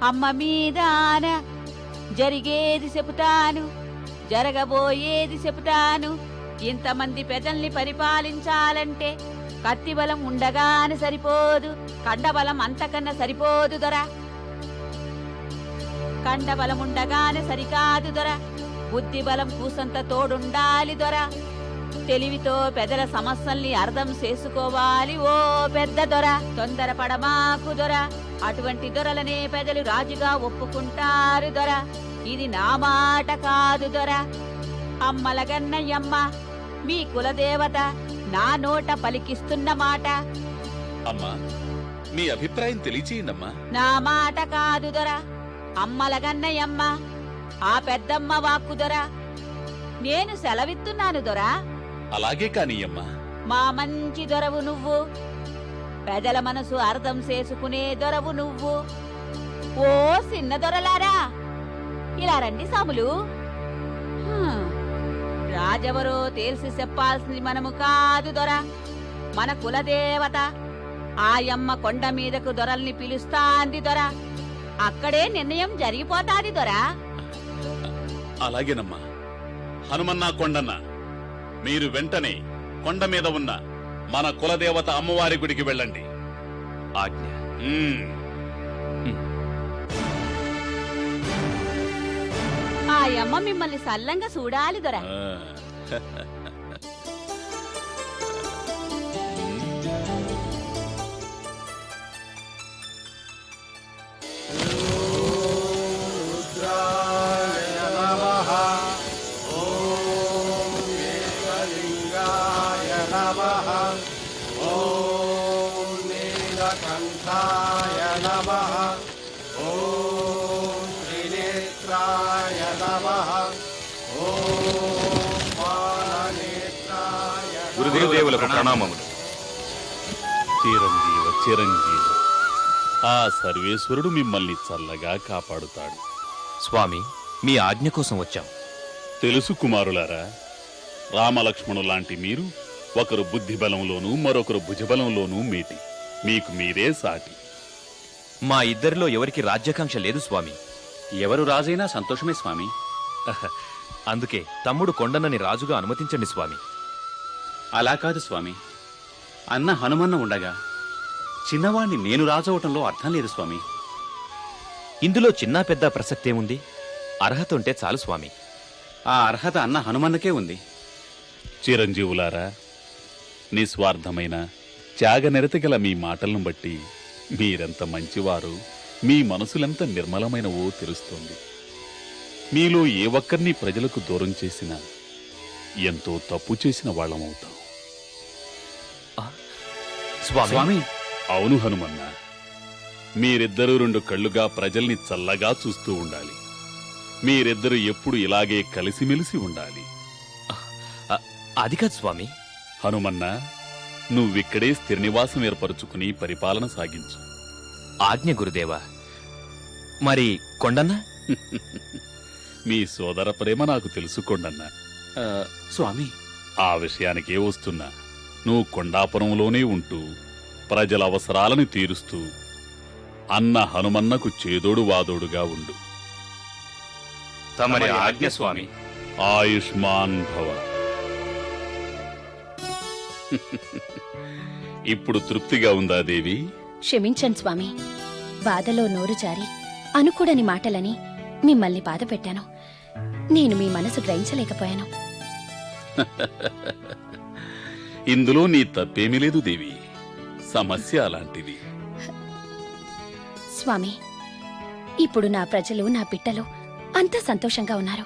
అమ్మ మీదాన జరిగేది చెబుతాను, జరగబోయేది చెబుతాను. ఇంతమంది ప్రజల్ని పరిపాలించాలంటే కత్తి బలం ఉండగానే సరిపోదు, కండబలం అంతకన్నా సరిపోదు దొరా. కండబలం ఉండగానే సరికాదు దొరా, బుద్ధి బలం కూసంత తోడుండాలి దొరా. తెలివితో పెదల సమస్యల్ని అర్థం చేసుకోవాలి ఓ పెద్ద దొర. తొందరపడమాకు దొర, అటువంటి దొరలనే పెదలు రాజుగా ఒప్పుకుంటారు దొర. ఇది నా మాట కాదు దొర, అమ్మలగన్నయ్యమ్మ మీ కులదేవత నా నోట పలికిస్తున్న మాట. అమ్మా, మీ అభిప్రాయం తెలియచేయండమ్మా. నా మాట కాదు దొర, అమ్మలగన్నయ్యమ్మ ఆ పెద్దమ్మ వాక్కు దొర. నేను సెలవిస్తున్నాను దొరా. అలాగే కానీయమ్మా. మా మంచి దొరవు నువ్వు, ప్రజల మనసు అర్థం చేసుకునే దొరవు నువ్వు. ఓ చిన్న దొరలారా, ఇలా రండి సాములు. రాజెవరో తేల్చి చెప్పాల్సింది మనము కాదు దొర, మన కులదేవత ఆయమ్మ కొండ మీదకు దొరల్ని పిలుస్తాంది దొర. అక్కడే నిర్ణయం జరిగిపోతాది దొర. అలాగేనమ్మా. హనుమన్న కొండన్న, మీరు వెంటనే కొండ మీద ఉన్న మన కులదేవత అమ్మవారి గుడికి వెళ్ళండి. ఆజ్ఞ. ఆయమ్మ మిమ్మల్ని సల్లంగా చూడాలి దొర. గురుదేవులకు ప్రణామములు. చిరంజీవ చిరంజీవ. ఆ సర్వేశ్వరుడు మిమ్మల్ని చల్లగా కాపాడుతాడు. స్వామి, మీ ఆజ్ఞ కోసం వచ్చాం. తెలుసు కుమారులారా, రామలక్ష్మణులాంటి మీరు ఒకరు బుద్ధిబలంలోనూ మరొకరు భుజబలంలోనూ మేటి. మీకు మీరే సాటి. మా ఇద్దరిలో ఎవరికి రాజ్యాకాంక్ష లేదు స్వామి. ఎవరు రాజైనా సంతోషమే స్వామి. అందుకే తమ్ముడు కొండన్నని రాజుగా అనుమతించండి స్వామి. అలా కాదు స్వామి. అన్న హనుమన్న ఉండగా చిన్నవాణ్ణి నేను రాజవటంలో అర్థం లేదు స్వామి. ఇందులో చిన్న పెద్ద ప్రసక్తేముంది? అర్హత ఉంటే చాలు స్వామి. ఆ అర్హత అన్న హనుమన్నకే ఉంది. చిరంజీవులారా, నిస్వార్థమైన త్యాగనిరత గల మీ మాటలను బట్టి మీరెంత మంచివారు, మీ మనసులెంత నిర్మలమైనవో తెలుస్తోంది. మీలో ఏ ఒక్కరిని ప్రజలకు దూరం చేసినా ఎంతో తప్పు చేసిన వాళ్ళమవుతాం. స్వామి, అవును హనుమన్న, మీరిద్దరూ రెండు కళ్ళుగా ప్రజల్ని చల్లగా చూస్తూ ఉండాలి. మీరిద్దరూ ఎప్పుడు ఇలాగే కలిసిమెలిసి ఉండాలి. అది కాదు స్వామి. హనుమన్న, నువ్విక్కడే స్థిర నివాసం ఏర్పరచుకుని పరిపాలన సాగించు. ఆజ్ఞ గురుదేవా. మరి కొండన్న? మీ సోదర ప్రేమ నాకు తెలుసుకోండన్నా. స్వామి, ఆ విషయానికే వస్తున్నా. నువ్వు కొండాపురంలోనే ఉంటూ ప్రజల అవసరాలను తీరుస్తూ అన్న హనుమన్నకు చేదోడు వాదోడుగా ఉండు. తమరి ఆజ్ఞ స్వామి. ఆయుష్మాన్ భవ. ఇప్పుడు తృప్తిగా ఉందా దేవి? క్షమించండి స్వామి, బాధలో నోరు జారి అనుకూడని మాటలని మిమ్మల్ని బాధ పెట్టాను. నేను మీ మనసు గ్రహించలేకపోయాను. ఇందులో నీ తప్పేమీ లేదు దేవి. సమస్య అలాంటిది. స్వామి, ఇప్పుడు నా ప్రజలు, నా బిడ్డలు అంతా సంతోషంగా ఉన్నారు.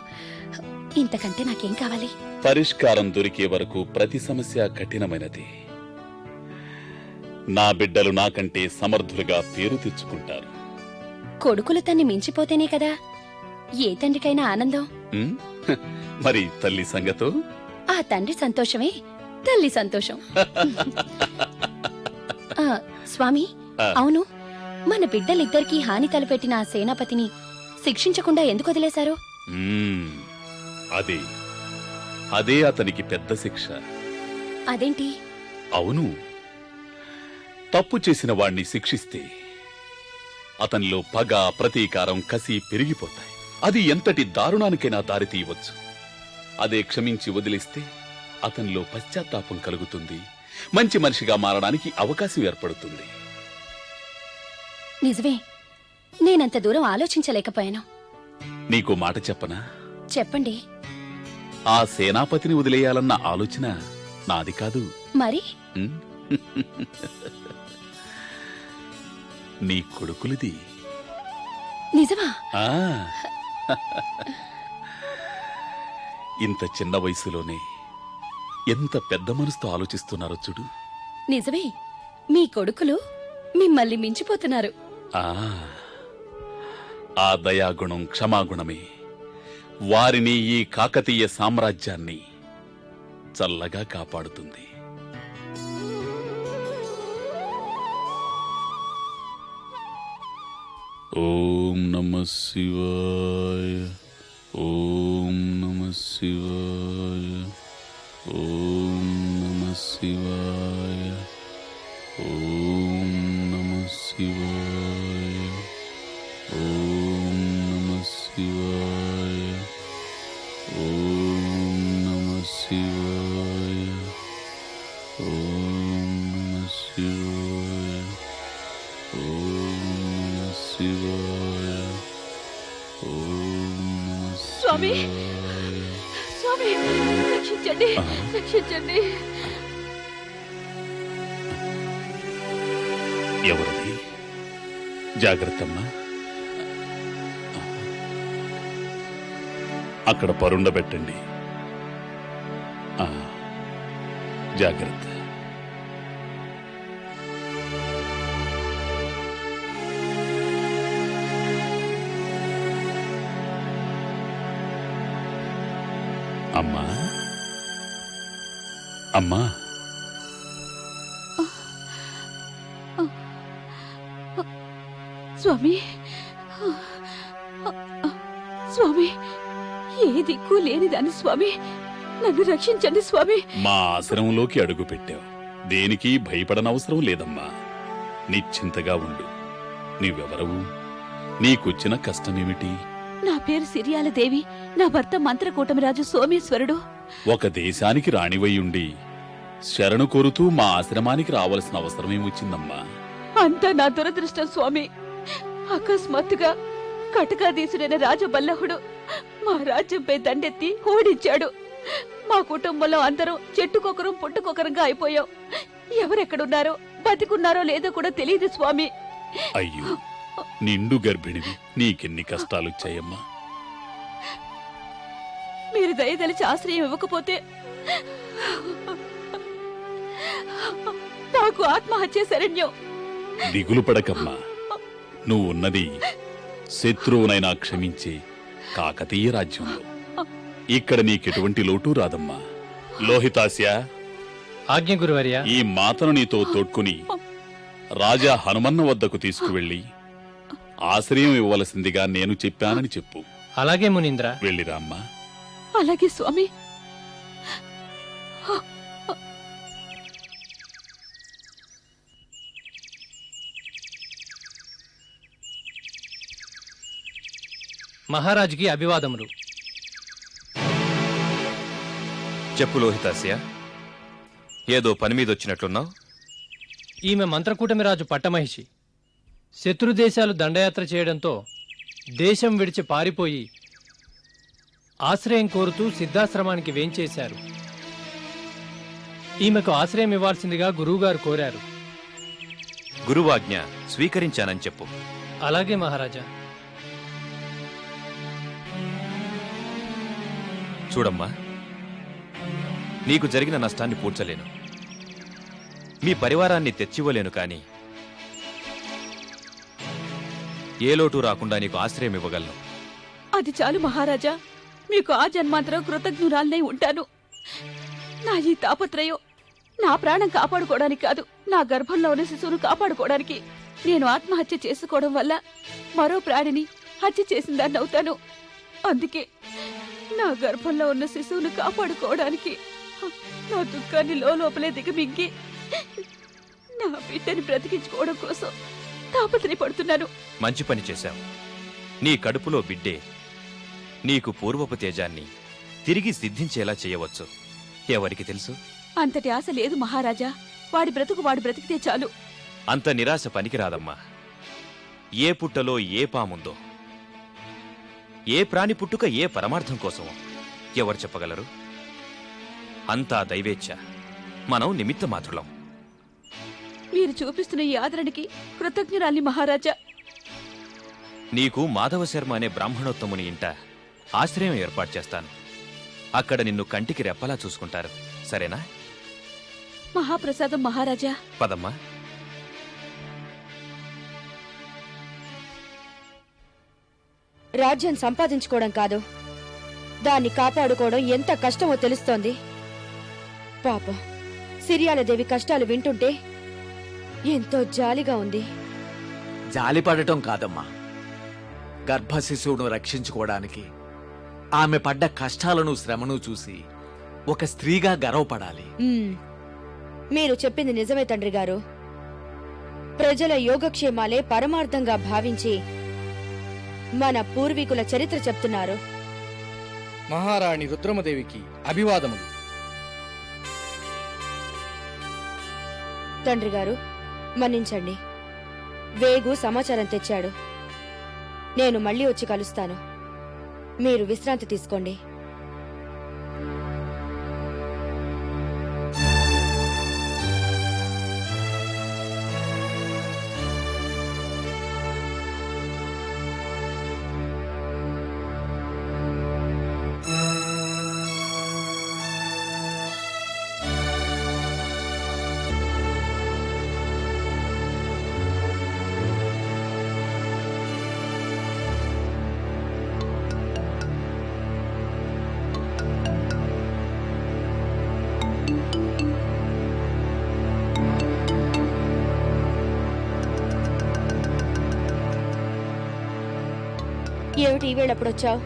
ఇంతకంటే నాకేం కావాలి? పరిష్కారం దొరికే వరకు ప్రతి సమస్య కఠినమైనది. నా బిడ్డలు నాకంటే సమర్థులుగా పేరు తెచ్చుకుంటారు. కొడుకులు తన్ని మించిపోతేనే కదా ఏ తండ్రికైనా ఆనందం. ఉమ్? మరి తల్లి సంగతో? ఆ తండ్రి సంతోషమే తల్లి సంతోషం. ఆ, స్వామి, ఆ. అవును, మన బిడ్డలిద్దరికీ హాని తలపెట్టిన ఆ సేనాపతిని శిక్షించకుండా ఎందుకు వదిలేశారు? ఉమ్, అదే అదే అతనికి పెద్ద శిక్ష. అదేంటి? అవును, తప్పు చేసిన వాణ్ణి శిక్షిస్తే అతనిలో పగ, ప్రతీకారం, కసి పెరిగిపోతాయి. అది ఎంతటి దారుణానికైనా దారితీయవచ్చు. అదే క్షమించి వదిలిస్తే అతనిలో పశ్చాత్తాపం కలుగుతుంది. మంచి మనిషిగా మారడానికి అవకాశం ఏర్పడుతుంది. నిజమే, నేనంత దూరం ఆలోచించలేకపోయాను. నీకు మాట చెప్పనా? చెప్పండి. ఆ సేనాపతిని వదిలేయాలన్న ఆలోచన నాది కాదు. మరి ఉమ్? నీ కొడుకులది. నిజమా? ఆ ఇంత చిన్న వయసులోనే ఎంత పెద్ద మనసుతో ఆలోచిస్తున్నారో చూడు. నిజమే, మీ కొడుకులు మిమ్మల్ని మించిపోతున్నారు. ఆ దయాగుణం, క్షమాగుణమే వారిని, ఈ కాకతీయ సామ్రాజ్యాన్ని చల్లగా కాపాడుతుంది. ఓం నమః శివాయ. ఓం నమః శివాయ. ఓం నమః శివాయ. ఓం నమః శివాయ. ఓం నమః శివాయ. ఓం నమః శివాయ. ఓం నమః శివాయ. ఓం నమః శివాయ. ఓం నమః స్వామి, శివాయ. స్వామి, రక్షించండి, రక్షించండి. ఎవరిది? జాగ్రత్తమ్మా. అక్కడ పరుండబెట్టండి. జాగ్రత్త. అమ్మా, అమ్మా, స్వామి, స్వామి, ఏ దిక్కు లేనిదాన్ని స్వామి, నన్ను రక్షించండి స్వామి. మా ఆశ్రమంలోకి అడుగు పెట్టావు. దేనికి భయపడనవసరం లేదమ్మా. నిశ్చింతగా ఉండు. నీవెవరవు? నీకొచ్చిన కష్టమేమిటి? నా పేరు సిరియాల దేవి. నా భర్త మంత్రకూటమిరాజు సోమేశ్వరుడు. ఒక దేశానికి రాణివై ఉండి శరణు కోరుతూ మా ఆశ్రమానికి రావలసిన అవసరమేమొచ్చిందమ్మా? అంతా నా దురదృష్టం స్వామి. అకస్మాత్తుగా కటకాధీసుడైన రాజబల్లహుడు మా రాజ్యంపై దండెత్తి ఓడించాడు. మా కుటుంబంలో అందరం చెట్టుకొకరం పుట్టుకొకరంగా అయిపోయాం. ఎవరెక్కడున్నారో, బతికున్నారో లేదో కూడా తెలియదు స్వామి. అయ్యో, నిండు గర్భిణివి, నీకెన్ని కష్టాలొచ్చాయమ్మా. మీరు దయదలిచి ఆశ్రయం ఇవ్వకపోతే నాకు ఆత్మహత్య శరణ్యం. దిగులు పడకమ్మా. నువ్వున్నది శత్రువునైనా క్షమించే కాకతీయ రాజ్యంలో. ఇక్కడ నీకెటువంటి లోటు రాదమ్మా. లోహితాస్య, ఆజ్ఞ గురువర్య. ఈ మాతను నీతో తోడ్కొని రాజా హనుమన్న వద్దకు తీసుకువెళ్ళి ఆశ్రయం ఇవ్వవలసిందిగా నేను చెప్పానని చెప్పు. అలాగే మునీంద్ర. వెళ్ళిరా అమ్మా. అలాగే స్వామి. మహారాజుకి అభివాదములు. చెప్పు లోహితాస్య, ఏదో పని మీద వచ్చినట్లున్నావు. ఈమె మంత్రకూటమి రాజు పట్టమహిషి శత్రుదేశాలు దండయాత్ర చేయడంతో దేశం విడిచి పారిపోయి ఆశ్రయం కోరుతూ సిద్ధాశ్రమానికి వేంచేశారు. ఈమెకు ఆశ్రయం ఇవ్వాల్సిందిగా గురువుగారు కోరారు. గురువాజ్ఞ స్వీకరించానని చెప్పు. అలాగే మహారాజా. చూడమ్మా, నీకు జరిగిన నష్టాన్ని పూడ్చలేను, మీ పరివారాన్ని తెచ్చివ్వలేను, కానీ ఏ లోటు రాకుండా నీకు ఆశ్రయం ఇవ్వగలను. అది చాలు మహారాజా. మీకు ఆ జన్మాంతరం కృతజ్ఞురాలనై ఉంటాను. నా ఈ తాపత్రయం నా ప్రాణం కాపాడుకోవడానికి కాదు, నా గర్భంలో ఉన్న శిశువును కాపాడుకోవడానికి. నేను ఆత్మహత్య చేసుకోవడం వల్ల మరో ప్రాణిని హత్య చేసిందాన్ని అవుతాను. అందుకే నా గర్భంలో ఉన్న శిశువును కాపాడుకోవడానికి నా దుఃఖాన్ని లోపలే దిగమింగి నా బిడ్డని బ్రతికించుకోవడం కోసం తాపత్రయపడుతున్నాను. మంచి పని చేశావు. నీ కడుపులో బిడ్డే నీకు పూర్వపు తేజాన్ని తిరిగి సిద్ధించేలా చేయవచ్చు. ఎవరికి తెలుసు? అంతటి ఆశ లేదు మహారాజా. వాడి బ్రతుకు వాడు బ్రతికితే చాలు. అంత నిరాశ పనికిరాదమ్మా. ఏ పుట్టలో ఏ పాముందో, ఏ ప్రాణి పుట్టుక ఏ పరమార్థం కోసమో ఎవరు చెప్పగలరు? అంతా దైవేచ్ఛ. మనం నిమిత్త మాత్రులం. మీరు చూపిస్తున్న ఈ ఆదరణకి కృతజ్ఞురాలి మహారాజా. నీకు మాధవ శర్మ అనే బ్రాహ్మణోత్తముని ఇంట ఆశ్రయం ఏర్పాటు చేస్తాను. అక్కడ నిన్ను కంటికి రెప్పలా చూసుకుంటారు. సరేనా? మహాప్రసాదం మహారాజా. పదమ్మా. రాజ్యం సంపాదించుకోవడం కాదు, దాన్ని కాపాడుకోవడం ఎంత కష్టమో తెలుస్తోంది. పాపం సిరియాలదేవి కష్టాలు వింటుంటే ఎంతో జాలిగా ఉంది. జాలిపడటం కాదమ్మా, గర్భశిశువును రక్షించుకోవడానికి ఆమె పడ్డ కష్టాలను శ్రమను చూసి ఒక స్త్రీగా గర్వపడాలి. మీరు చెప్పింది నిజమే తండ్రి గారు. ప్రజల యోగక్షేమాలే పరమార్థంగా భావించి మన పూర్వీకుల చరిత్ర చెప్తున్నారు. మహారాణి రుద్రమదేవికి అభివాదములు. తండ్రి గారు మన్నించండి. వేగు సమాచారం తెచ్చాడు. నేను మళ్ళీ వచ్చి కలుస్తాను. మీరు విశ్రాంతి తీసుకోండి. ఏమిటి ఈవేళెప్పుడొచ్చావు?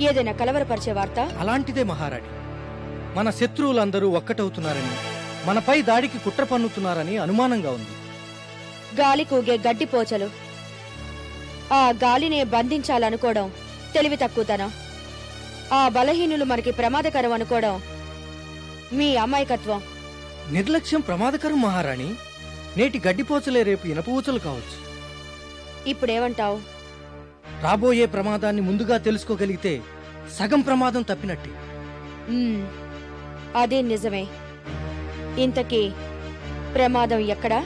ఏదైనా కలవరపరిచే వార్త? అలాంటిదే మహారాణి. మన శత్రువులందరూ ఒక్కటవుతున్నారని, మనపై దాడికి కుట్ర పన్నుతున్నారని అనుమానంగా ఉంది. గాలి కూగే గడ్డిపోచలు. ఆ గాలినే బంధించాలనుకోవడం తెలివి తక్కువతనం. ఆ బలహీనులు మనకి ప్రమాదకరం అనుకోవడం మీ అమాయకత్వం. నిర్లక్ష్యం ప్రమాదకరం మహారాణి. నేటి గడ్డిపోచలే రేపు ఇనపూచలు కావచ్చు. ఇప్పుడేమంటావు? రాబోయే ప్రమాదాన్ని ముందుగా తెలుసుకోగలిగితే సగం ప్రమాదం తప్పినట్టే. అదే నిజమే. ఇంతకీ ప్రమాదం ఎక్కడా?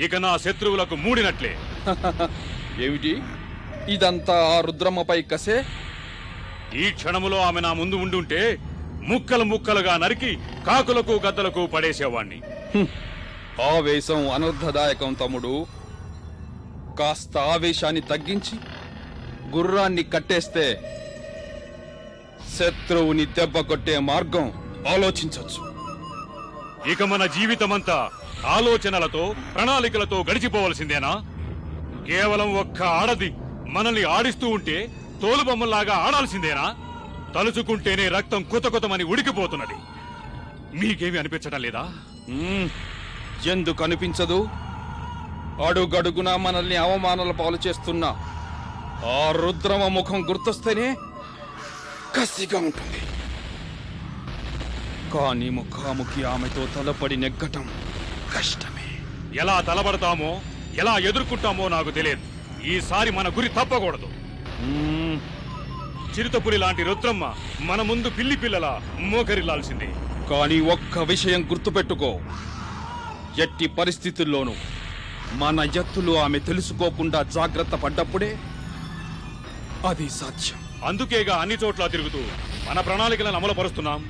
ఇక నా శత్రువులకు మూడినట్లే. ఏమిటి ఇదంతా? ఆ రుద్రమ్మపై కసే? ఈ క్షణములో ఆమె నా ముందు ఉండుంటే ముక్కలు ముక్కలుగా నరికి కాకులకు గద్దలకు పడేసేవాణ్ణి. ఆవేశం అనర్థదాయకం తమ్ముడు. కాస్త ఆవేశాన్ని తగ్గించి గుర్రాన్ని కట్టేస్తే శత్రువుని దెబ్బ కొట్టే మార్గం ఆలోచించొచ్చు. ఇక మన జీవితమంతా ఆలోచనలతో ప్రణాళికలతో గడిచిపోవలసిందేనా? కేవలం ఒక్క ఆడది మనల్ని ఆడిస్తూ ఉంటే తోలుబొమ్మల్లాగా ఆడాల్సిందేనా? తలుచుకుంటేనే రక్తం కుతకుతమని ఉడికిపోతున్నది. మీకేమి అనిపించటం లేదా? ఎందుకు అనిపించదు? అడుగడుగునా మనల్ని అవమానాల పాలు చేస్తున్న ఆ రుద్రమ ముఖం గుర్తొస్తేనే కసిగా ఉంటుంది. కానీ ముఖాముఖి ఆమెతో తలపడి నెగ్గటం కష్టమే. ఎలా తలబడతామో ఎలా ఎదుర్కొంటామో నాకు తెలియదు. ఈసారి మన గురి తప్పకూడదు. చిరుతపులి లాంటి రుద్రమ్మ మన ముందు పిల్లి పిల్లలా మోకరిల్లాల్సిందే. కానీ ఒక్క విషయం గుర్తుపెట్టుకో, ఎట్టి పరిస్థితుల్లోనూ మన ఎత్తులు ఆమె తెలుసుకోకుండా జాగ్రత్త పడ్డప్పుడే అది సాధ్యం. అందుకేగా అన్ని చోట్ల తిరుగుతూ మన ప్రణాళికలను అమలుపరుస్తున్నాం.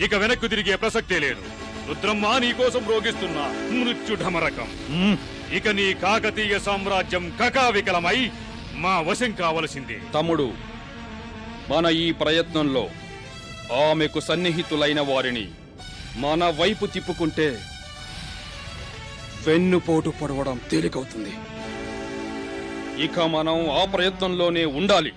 ఇక వెనక్కు తిరిగే ప్రసక్తే లేదు. రుద్రమ్మ నీకోసం రోగిస్తున్న మృత్యుఢమరకం. ఇక నీ కాకతీయ సామ్రాజ్యం కకావికలమై మా వశం కావలసిందే. తమ్ముడు, మన ఈ ప్రయత్నంలో ఆమెకు సన్నిహితులైన వారిని మన వైపు తిప్పుకుంటే వెన్నుపోటు పొడవడం తేలికవుతుంది. ఇక మనం ఆ ప్రయత్నంలోనే ఉండాలి.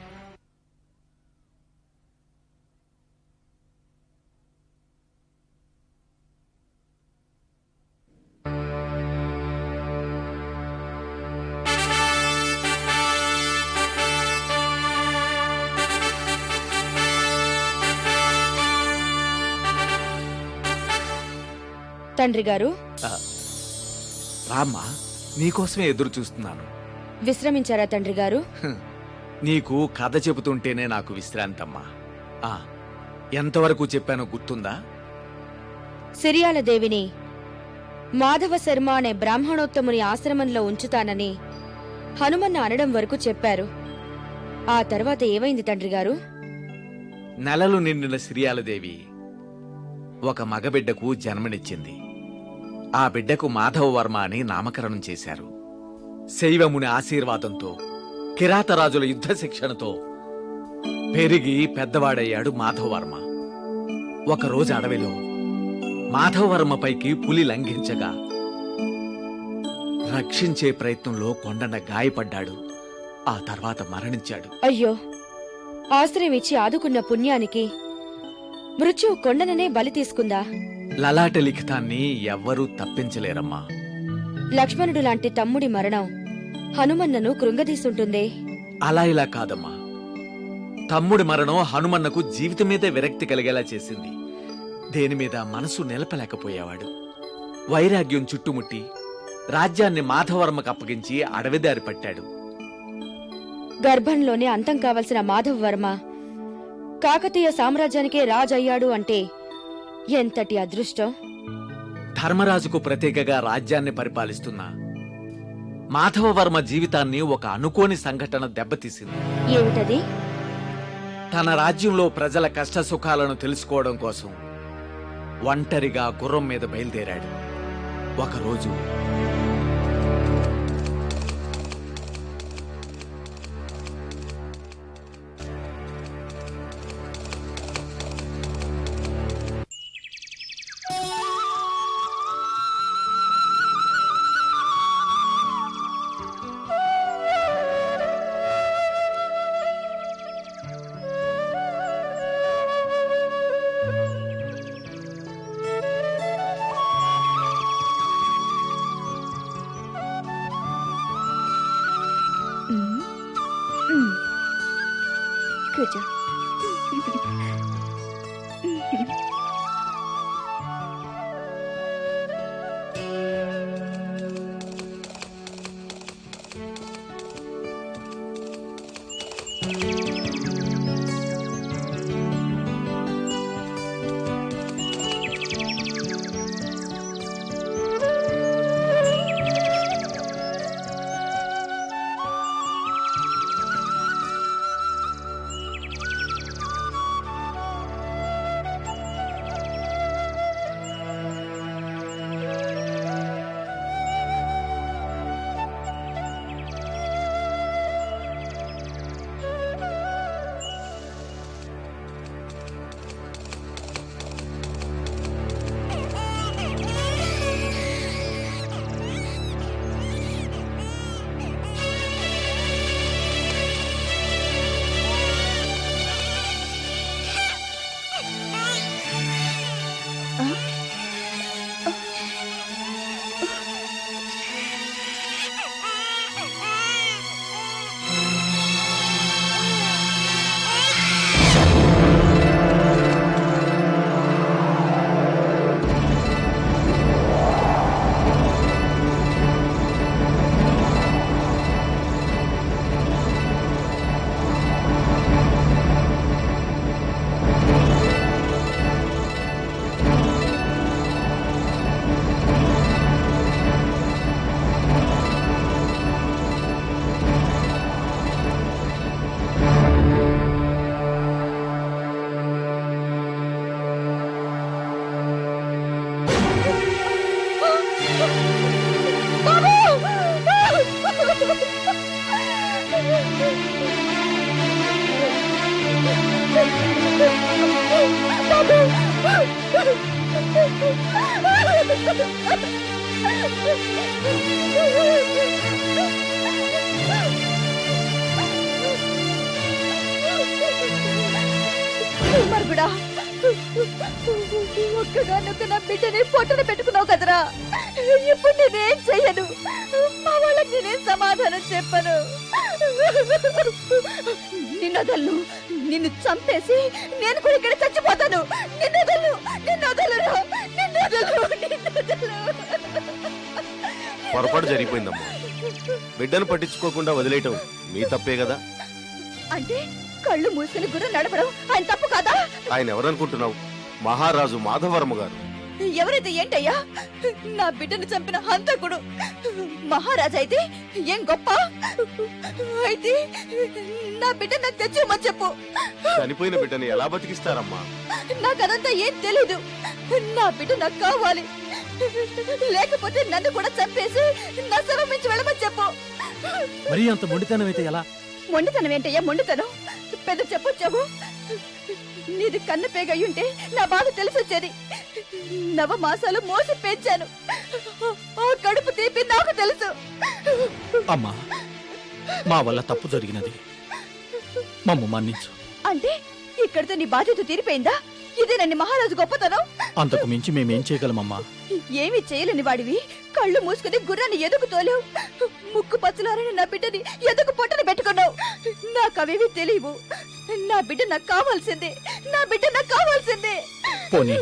తండ్రి గారు, రామ్మా, నీకోసమే ఎదురు చూస్తున్నాను. విశ్రమించారా తండ్రి గారు? నీకు కథ చెబుతుంటేనే నాకు విశ్రాంతమ్మా. ఎంతవరకు చెప్పానో గుర్తుందా? సిరియాల దేవిని మాధవ శర్మ అనే బ్రాహ్మణోత్తముని ఆశ్రమంలో ఉంచుతానని హనుమన్న అనడం వరకు చెప్పారు. ఆ తర్వాత ఏమైంది తండ్రి గారు? నెలలు నిండిన సిరియాలదేవి ఒక మగబిడ్డకు జన్మనిచ్చింది. ఆ బిడ్డకు మాధవవర్మ అని నామకరణం చేశారు. శైవముని ఆశీర్వాదంతో, కిరాతరాజుల యుద్ధ శిక్షణతో పెరిగి పెద్దవాడయ్యాడు మాధవవర్మ. ఒకరోజు అడవిలో మాధవవర్మపైకి పులి లంఘించగా రక్షించే ప్రయత్నంలో కొండన గాయపడ్డాడు. ఆ తర్వాత మరణించాడు. అయ్యో, ఆశ్రయం ఇచ్చి ఆదుకున్న పుణ్యానికి మృత్యువు కొండననే బలి తీసుకుందా? లలాట లిఖితాన్ని ఎవ్వరూ తప్పించలేరమ్మా. లక్ష్మణుడు లాంటి తమ్ముడి మరణం హనుమన్నను కృంగదీసుంటుందే. అలా ఇలా కాదమ్మా. తమ్ముడి మరణం హనుమన్నకు జీవితం మీదే విరక్తి కలిగేలా చేసింది. దేని మీద మనసు నిలపలేకపోయేవాడు. వైరాగ్యం చుట్టుముట్టి రాజ్యాన్ని మాధవవర్మకు అప్పగించి అడవిదారి పట్టాడు. గర్భంలోనే అంతం కావలసిన మాధవవర్మ కాకతీయ సామ్రాజ్యానికే రాజయ్యాడు అంటే ఎంతటి అదృష్టం! ధర్మరాజుకు ప్రత్యేకగా రాజ్యాన్ని పరిపాలిస్తున్న మాధవవర్మ జీవితాన్ని ఒక అనుకోని సంఘటన దెబ్బతీసింది. ఏమిటది? తన రాజ్యంలో ప్రజల కష్ట సుఖాలను తెలుసుకోవడం కోసం ఒంటరిగా గుర్రం మీద బయలుదేరాడు. ఒకరోజు మరుగుడా, ఒక్కగానొక్క నా బిడ్డని పొట్టన పెట్టుకున్నావు కదరా. ఇప్పుడు నేనేం చెయ్యను, మా వాళ్ళకి నేనేం సమాధానం చెప్పను. నిన్నొదలను, నిన్ను చంపేసి నేను కూడా ఇక్కడ చచ్చిపోతాను. నిన్నొదలను, నిన్నొదలను, నిన్నొదలు, నిన్నొదలు. పొరపాటు జరిగిపోయిందమ్మా. బిడ్డను పట్టించుకోకుండా వదిలేయటం మీ తప్పే కదా. అంటే కళ్ళు మూసుకుని గుర్రం నడపడం ఆయన తప్పు కాదా? ఆయన ఎవరనుకుంటున్నావు? మహారాజు మాధవవర్మ గారు. ఎవరైతే ఏంటయ్యా, నా బిడ్డను చంపిన హంతకుడు. మహారాజా అయితే ఏం గొప్ప? అయితే నా బిడ్డ నాకు తెచ్చిమని చెప్పు. చనిపోయిన బిడ్డని ఎలా బతికిస్తారమ్మా? నాకదంతా ఏం తెలీదు. నా బిడ్డ నాకు కావాలి, లేకపోతే నన్ను కూడా చంపేసి నా శవం నుంచి వెళ్ళమని చెప్పు. మరీ అంత మొండితనం అయితే ఎలా? మొండితనం ఏంటయ్యా మొండితనం? పెద్ద చెప్పొచ్చావు. నీది కన్ను పేగయ్యుంటే నా బాధ తెలిసొచ్చేది. 9 మాసాలు మోసి పెంచాను, ఆ కడుపు తీపి నాకు తెలుసు. అమ్మా, మా వల్ల తప్పు జరిగినది, మమ్ము మన్నించు. అంటే ఇక్కడితో నీ బాధ్యత తీరిపోయిందా? ఇదేనండి మహారాజు గొప్పతనం. అంతకు మించి మేమేం చేయగలమమ్మా? ఏమీ చేయలేని వాడివి కళ్ళు మూసుకుని గుర్రాన్ని ఎదుగు తోలేవు. ముక్కు పచ్చలారని నా బిడ్డని ఎదుగు పొట్టని పెట్టుకున్నావు. నాకు అవేవి తెలియవు. నా బిడ్డ నాకు కావాల్సిందే, నా బిడ్డ నాకు కావాల్సిందే. పోనీ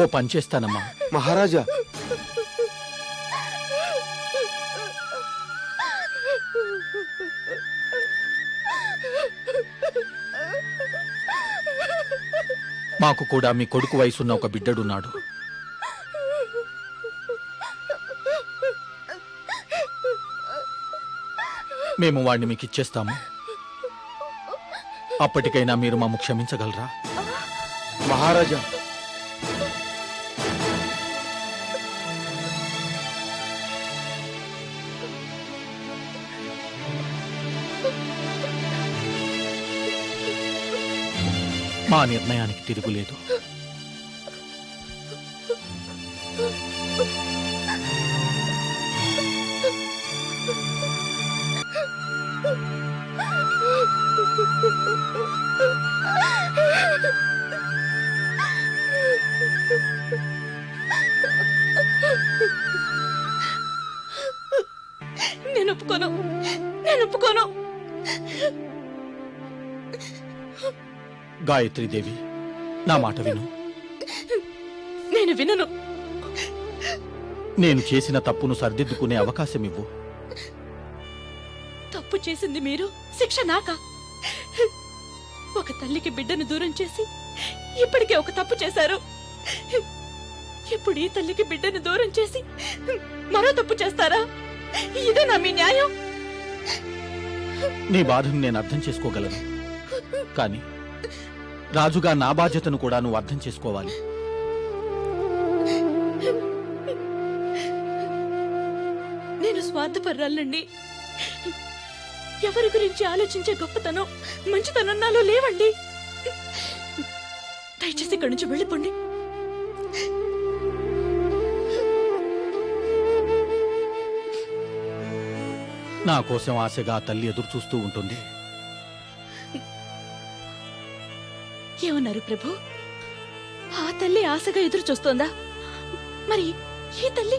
ఓ పని చేస్తానమ్మా. మహారాజా, మాకు కూడా మీ కొడుకు వయసున్న ఒక బిడ్డడున్నాడు. మేము వాడిని మీకు ఇచ్చేస్తాము. అప్పటికైనా మీరు మమ్ము క్షమించగలరా? మహారాజా, మా నిర్ణయానికి తిరుగులేదు. నేను ఒప్పుకోను, నేను ఒప్పుకోను. గాయత్రీదేవి, నా మాట విను. నేను వినను. నేను చేసిన తప్పును సరిదిద్దుకునే అవకాశం ఇవ్వు. తప్పు చేసింది మీరు, శిక్ష నాకా? ఒక తల్లికి బిడ్డను దూరం చేసి ఇప్పటికే ఒక తప్పు చేశారు. ఇప్పుడు ఈ తల్లికి బిడ్డను దూరం చేసి మరో తప్పు చేస్తారా? ఇదేనా మీ న్యాయం? నీ బాధను నేను అర్థం చేసుకోగలను, కానీ రాజుగా నా బాధ్యతను కూడా నువ్వు అర్థం చేసుకోవాలి. నేను స్వార్థపర్రాలండి. ఎవరి గురించి ఆలోచించే గొప్పతనం, మంచితనం నాలో లేవండి. దయచేసి ఇక్కడి నుంచి వెళ్ళిపోండి. నా కోసం ఆశగా ఆ తల్లి ఎదురు చూస్తూ ఉంటుంది. ఏమన్నారు ప్రభు? ఆ తల్లి ఆశగా ఎదురు చూస్తోందా? మరి ఈ తల్లి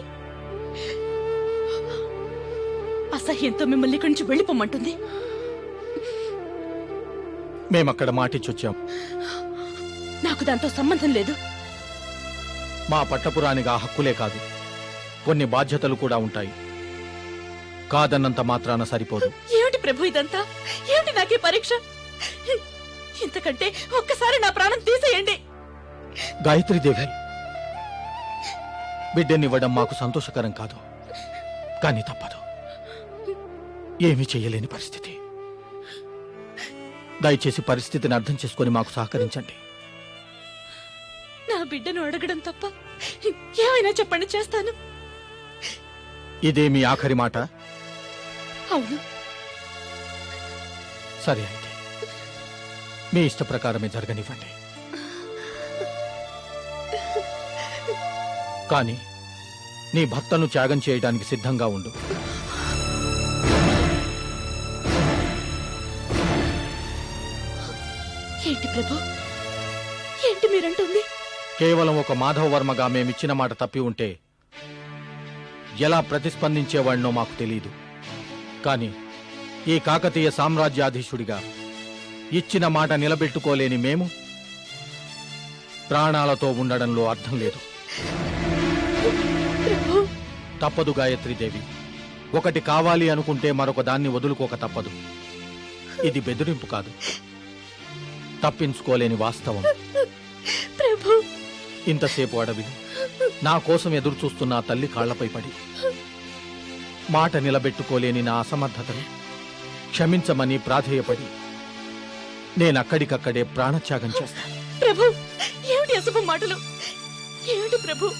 అసహ్యంతో మిమ్మల్ని ఇక్కడి నుంచి వెళ్ళిపోమంటుంది. మేమక్కడ మాటిచ్చొచ్చాం. నాకు దాంతో సంబంధం లేదు. మా పట్టపురానికి ఆ హక్కులే కాదు, కొన్ని బాధ్యతలు కూడా ఉంటాయి. కాదన్నంత మాత్రాన సరిపోదు. ఏమిటి ప్రభు ఇదంతా? ఏమిటి నాకే పరీక్ష? ఇంతకంటే ఒక్కసారి నా ప్రాణం తీసేయండి. గాయత్రీదేవి, బిడ్డనివ్వడం మాకు సంతోషకరం కాదు, కానీ తప్పదు. ఏమీ చెయ్యలేని పరిస్థితి. దయచేసి పరిస్థితిని అర్థం చేసుకొని మాకు సహకరించండి. నా బిడ్డను అడగడం తప్ప ఏమైనా చెప్పండి, చేస్తాను. ఇదే మీ ఆఖరి మాట? అవును. సరే, అయితే మీ ఇష్ట ప్రకారమే జరగనివ్వండి. కానీ నీ భర్తను త్యాగం చేయడానికి సిద్ధంగా ఉండు. ఏంటి ప్రభు, ఏంటి మీరంటుంది? కేవలం ఒక మాధవవర్మగా మేమిచ్చిన మాట తప్పి ఉంటే ఎలా ప్రతిస్పందించేవాడినో మాకు తెలీదు. కాని ఈ కాకతీయ సామ్రాజ్యాధీశుడిగా ఇచ్చిన మాట నిలబెట్టుకోలేని మేము ప్రాణాలతో ఉండడంలో అర్థం లేదు. తప్పదు గాయత్రీదేవి. ఒకటి కావాలి అనుకుంటే మరొక దాన్ని వదులుకోక తప్పదు. ఇది బెదిరింపు కాదు, తప్పించుకోలేని వాస్తవం. ప్రభు, ఇంతసేపు అడవిలో నా కోసం ఎదురు చూస్తున్న ఆ తల్లి కాళ్లపై పడి మాట నిలబెట్టుకోలేని నా అసమర్థతను క్షమించమని ప్రాధేయపడి నేనక్కడికక్కడే ప్రాణత్యాగం చేస్తాను. ప్రభు, ఏమిటి అశుభ మాటలు? ఏమిటి ప్రభు,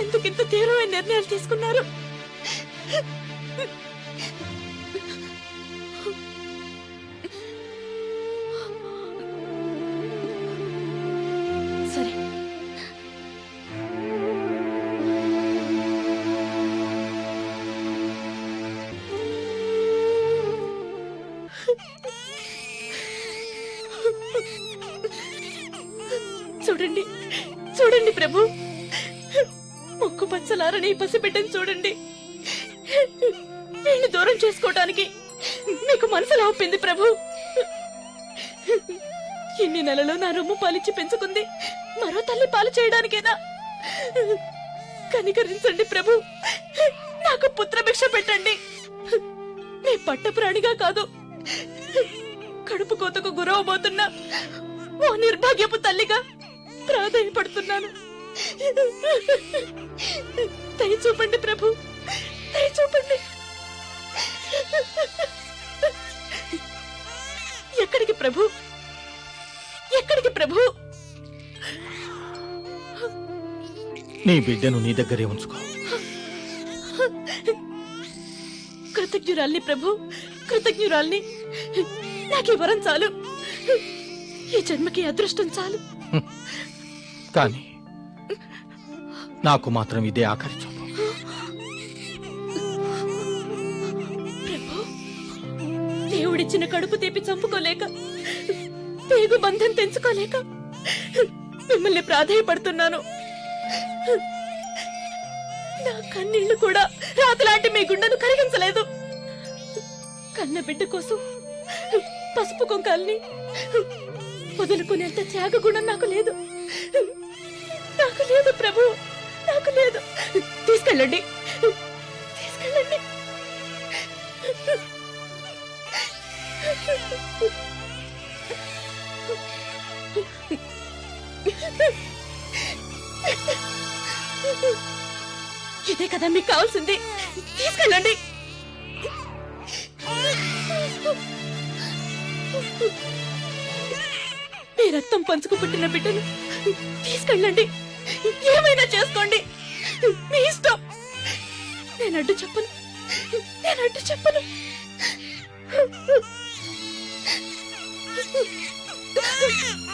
ఎందుకింత తీవ్రమైన నిర్ణయాలు తీసుకున్నారు? సరే, చూడండి చూడండి ప్రభు, ముక్కు పచ్చలారని పసిబిడ్డని చూడండి. నేను దూరం చేసుకోవటానికి మీకు మనసులో ఒప్పింది ప్రభు. ఇన్ని నెలలో నా రొమ్ము పాలిచ్చి పెంచుకుంది మరో తల్లి పాలు చేయడానికేనా? కనికరించండి ప్రభు, నాకు పుత్రభిక్ష పెట్టండి. మీ పట్టప్రాణిగా కాదు, కడుపు కోతకు గురవబోతున్నా ఓ నిర్భాగ్యపు తల్లిగా ప్రాధాన్యపడుతున్నాను. దయ చూపండి ప్రభు, దయ చూపండి. ఎక్కడికి ప్రభు, ఎక్కడికి ప్రభు? నీ బిడ్డను నీ దగ్గరే ఉంచుకో. కృతజ్ఞురాల్ని ప్రభు, కృతజ్ఞురాల్ని. నాకు ఈ వరం చాలు, ఈ జన్మకి అదృష్టం చాలు. కానీ నాకు మాత్రం ఇదే ఆఖరి చూపు. ప్రభు, దేవుడిచ్చిన కడుపు తీపి చంపుకోలేక, పేగు బంధం తెంచుకోలేక మిమ్మల్ని ప్రాధేయపడుతున్నాను. నా కన్నీళ్లు కూడా రాతలాంటి మీ గుండెను కరిగించలేదు. కన్న బిడ్డ కోసం పసుపు కుంకాల్ని వదులుకునేంత త్యాగ గుణం నాకు లేదు, నాకు లేదు ప్రభు, నాకు లేదు. తీసుకెళ్ళండి, తీసుకెళ్ళండి. ఇదే కదా మీకు కావాల్సింది, తీసుకెళ్ళండి. మీ రక్తం పంచుకు పుట్టిన బిడ్డను తీసుకెళ్ళండి, ఏమైనా చేసుకోండి, మీ ఇష్టం. నేను అడ్డు చెప్పను, నేను అడ్డు చెప్పను.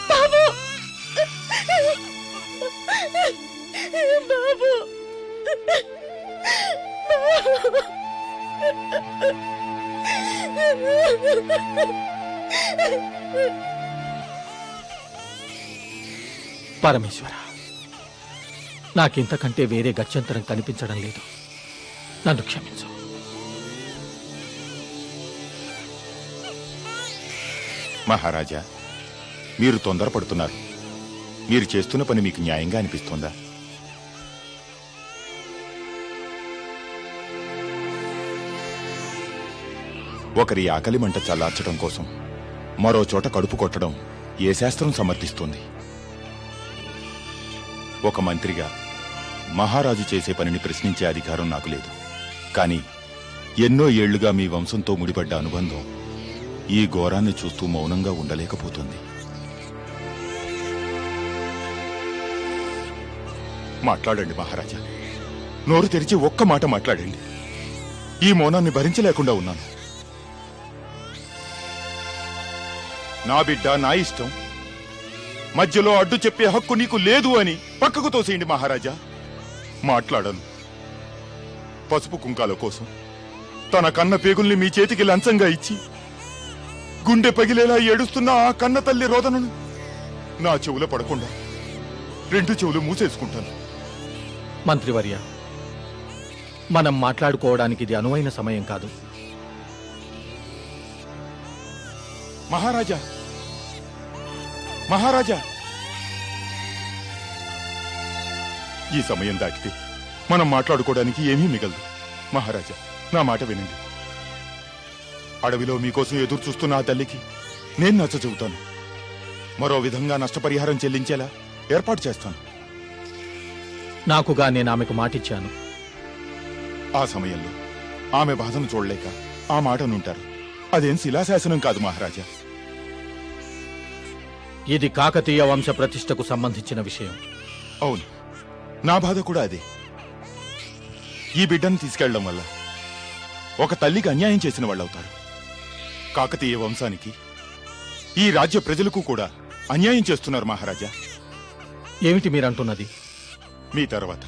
బాబు, బాబు, పరమేశ్వర, నాకింతకంటే వేరే గత్యంతరం కనిపించడం లేదు. నన్ను క్షమించు. మహారాజా, మీరు తొందరపడుతున్నారు. మీరు చేస్తున్న పని మీకు న్యాయంగా అనిపిస్తోందా? ఒకరి ఆకలి మంట చల్లార్చడం కోసం మరో చోట కడుపు కొట్టడం ఏ శాస్త్రం సమర్థిస్తుంది? ఒక మంత్రిగా మహారాజు చేసే పనిని ప్రశ్నించే అధికారం నాకు లేదు. కానీ ఎన్నో ఏళ్లుగా మీ వంశంతో ముడిపడ్డ అనుబంధం ఈ ఘోరాన్ని చూస్తూ మౌనంగా ఉండలేకపోతుంది. మాట్లాడండి మహారాజా, నోరు తెరిచి ఒక్క మాట మాట్లాడండి. ఈ మౌనాన్ని భరించలేకుండా ఉన్నాను. నా బిడ్డ నా ఇష్టం, మధ్యలో అడ్డు చెప్పే హక్కు నీకు లేదు అని పక్కకు తోసేయండి మహారాజా. మాట్లాడను. పసుపు కుంకాల కోసం తన కన్న పేగుల్ని మీ చేతికి లంచంగా ఇచ్చి గుండె పగిలేలా ఏడుస్తున్న ఆ కన్న తల్లి రోదనను నా చెవుల పడకుండా 2 చెవులు మూసేసుకుంటాను. మంత్రివర్య, మనం మాట్లాడుకోవడానికి ఇది అనువైన సమయం కాదు. మహారాజా, మహారాజా, ఈ సమయం దాటితే మనం మాట్లాడుకోవడానికి ఏమీ మిగలదు. మహారాజా, నా మాట వినండి. అడవిలో మీకోసం ఎదురు చూస్తున్న ఆ తల్లికి నేను నచ్చ చెబుతాను. మరో విధంగా నష్టపరిహారం చెల్లించేలా ఏర్పాటు చేస్తాను. నాకుగా నేను ఆమెకు మాటిచ్చాను. ఆ సమయంలో ఆమె బాధను చూడలేక ఆ మాటనుంటారు. అదేం శిలాశాసనం కాదు మహారాజా. ఇది కాకతీయ వంశ ప్రతిష్టకు సంబంధించిన విషయం. అవును, నా బాధ కూడా అదే. ఈ బిడ్డను తీసుకెళ్లడం వల్ల ఒక తల్లికి అన్యాయం చేసిన వాళ్ళవుతారు. కాకతీయ వంశానికి, ఈ రాజ్య ప్రజలకు కూడా అన్యాయం చేస్తున్నారు మహారాజా. ఏమిటి మీరంటున్నది? మీ తర్వాత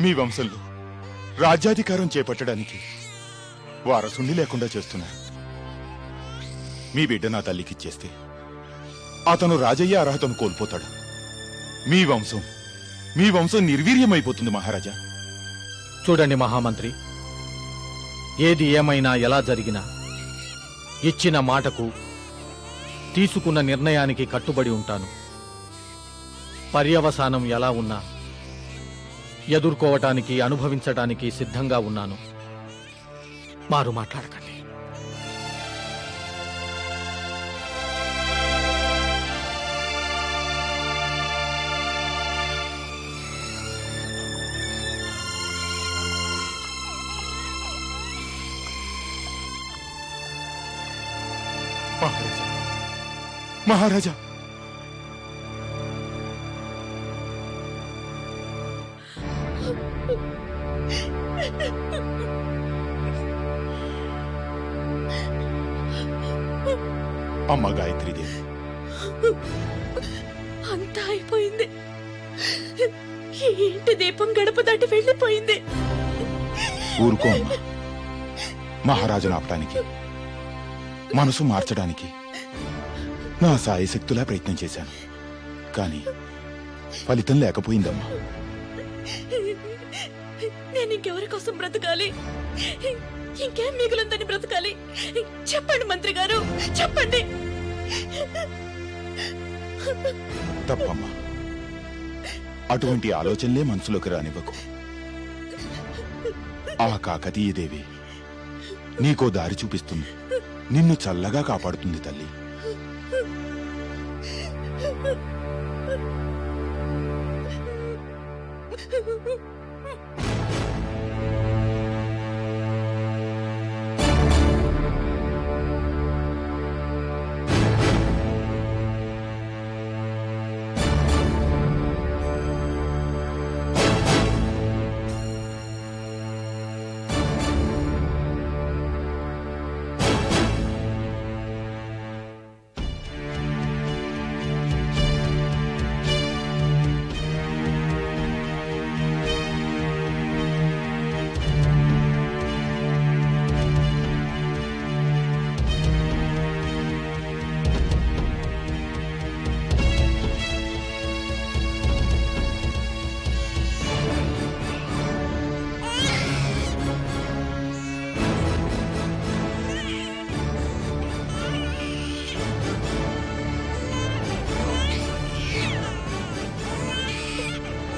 మీ వంశంలో రాజ్యాధికారం చేపట్టడానికి వారసుండి లేకుండా చేస్తున్నారు. మీ బిడ్డ నా తల్లికిచ్చేస్తే అతను రాజయ్య అర్హతను కోల్పోతాడు. మీ వంశం నిర్వీర్యమైపోతుంది మహారాజా. చూడండి మహామంత్రి, ఏది ఏమైనా ఎలా జరిగినా ఇచ్చిన మాటకు, తీసుకున్న నిర్ణయానికి కట్టుబడి ఉంటాను. పర్యవసానం ఎలా ఉన్నా ఎదుర్కోవటానికి, అనుభవించటానికి సిద్ధంగా ఉన్నాను. మారు మాట్లాడకండి. మహారాజా, మహారాజా, అమ్మ గాయత్రీదేవి, అంతా అయిపోయింది. ఈ ఇంటి దీపం గడప దాటి వెళ్ళిపోయింది. ఊరుకో అమ్మా. మహారాజును ఆపటానికి, మనసు మార్చడానికి నా సాయశక్తులా ప్రయత్నం చేశాను. కానీ ఫలితం లేకపోయిందమ్మా. నేను ఇంకెవరి కోసం బ్రతకాలి? ఇంకేం మిగులుందని బ్రతకాలి? చెప్పండి మంత్రి గారు, చెప్పండి. తప్పమ్మా, అటువంటి ఆలోచనలే మనసులోకి రానివ్వకు. ఆ కాకతీయదేవి నీకో దారి చూపిస్తుంది, నిన్ను చల్లగా కాపాడుతుంది తల్లి.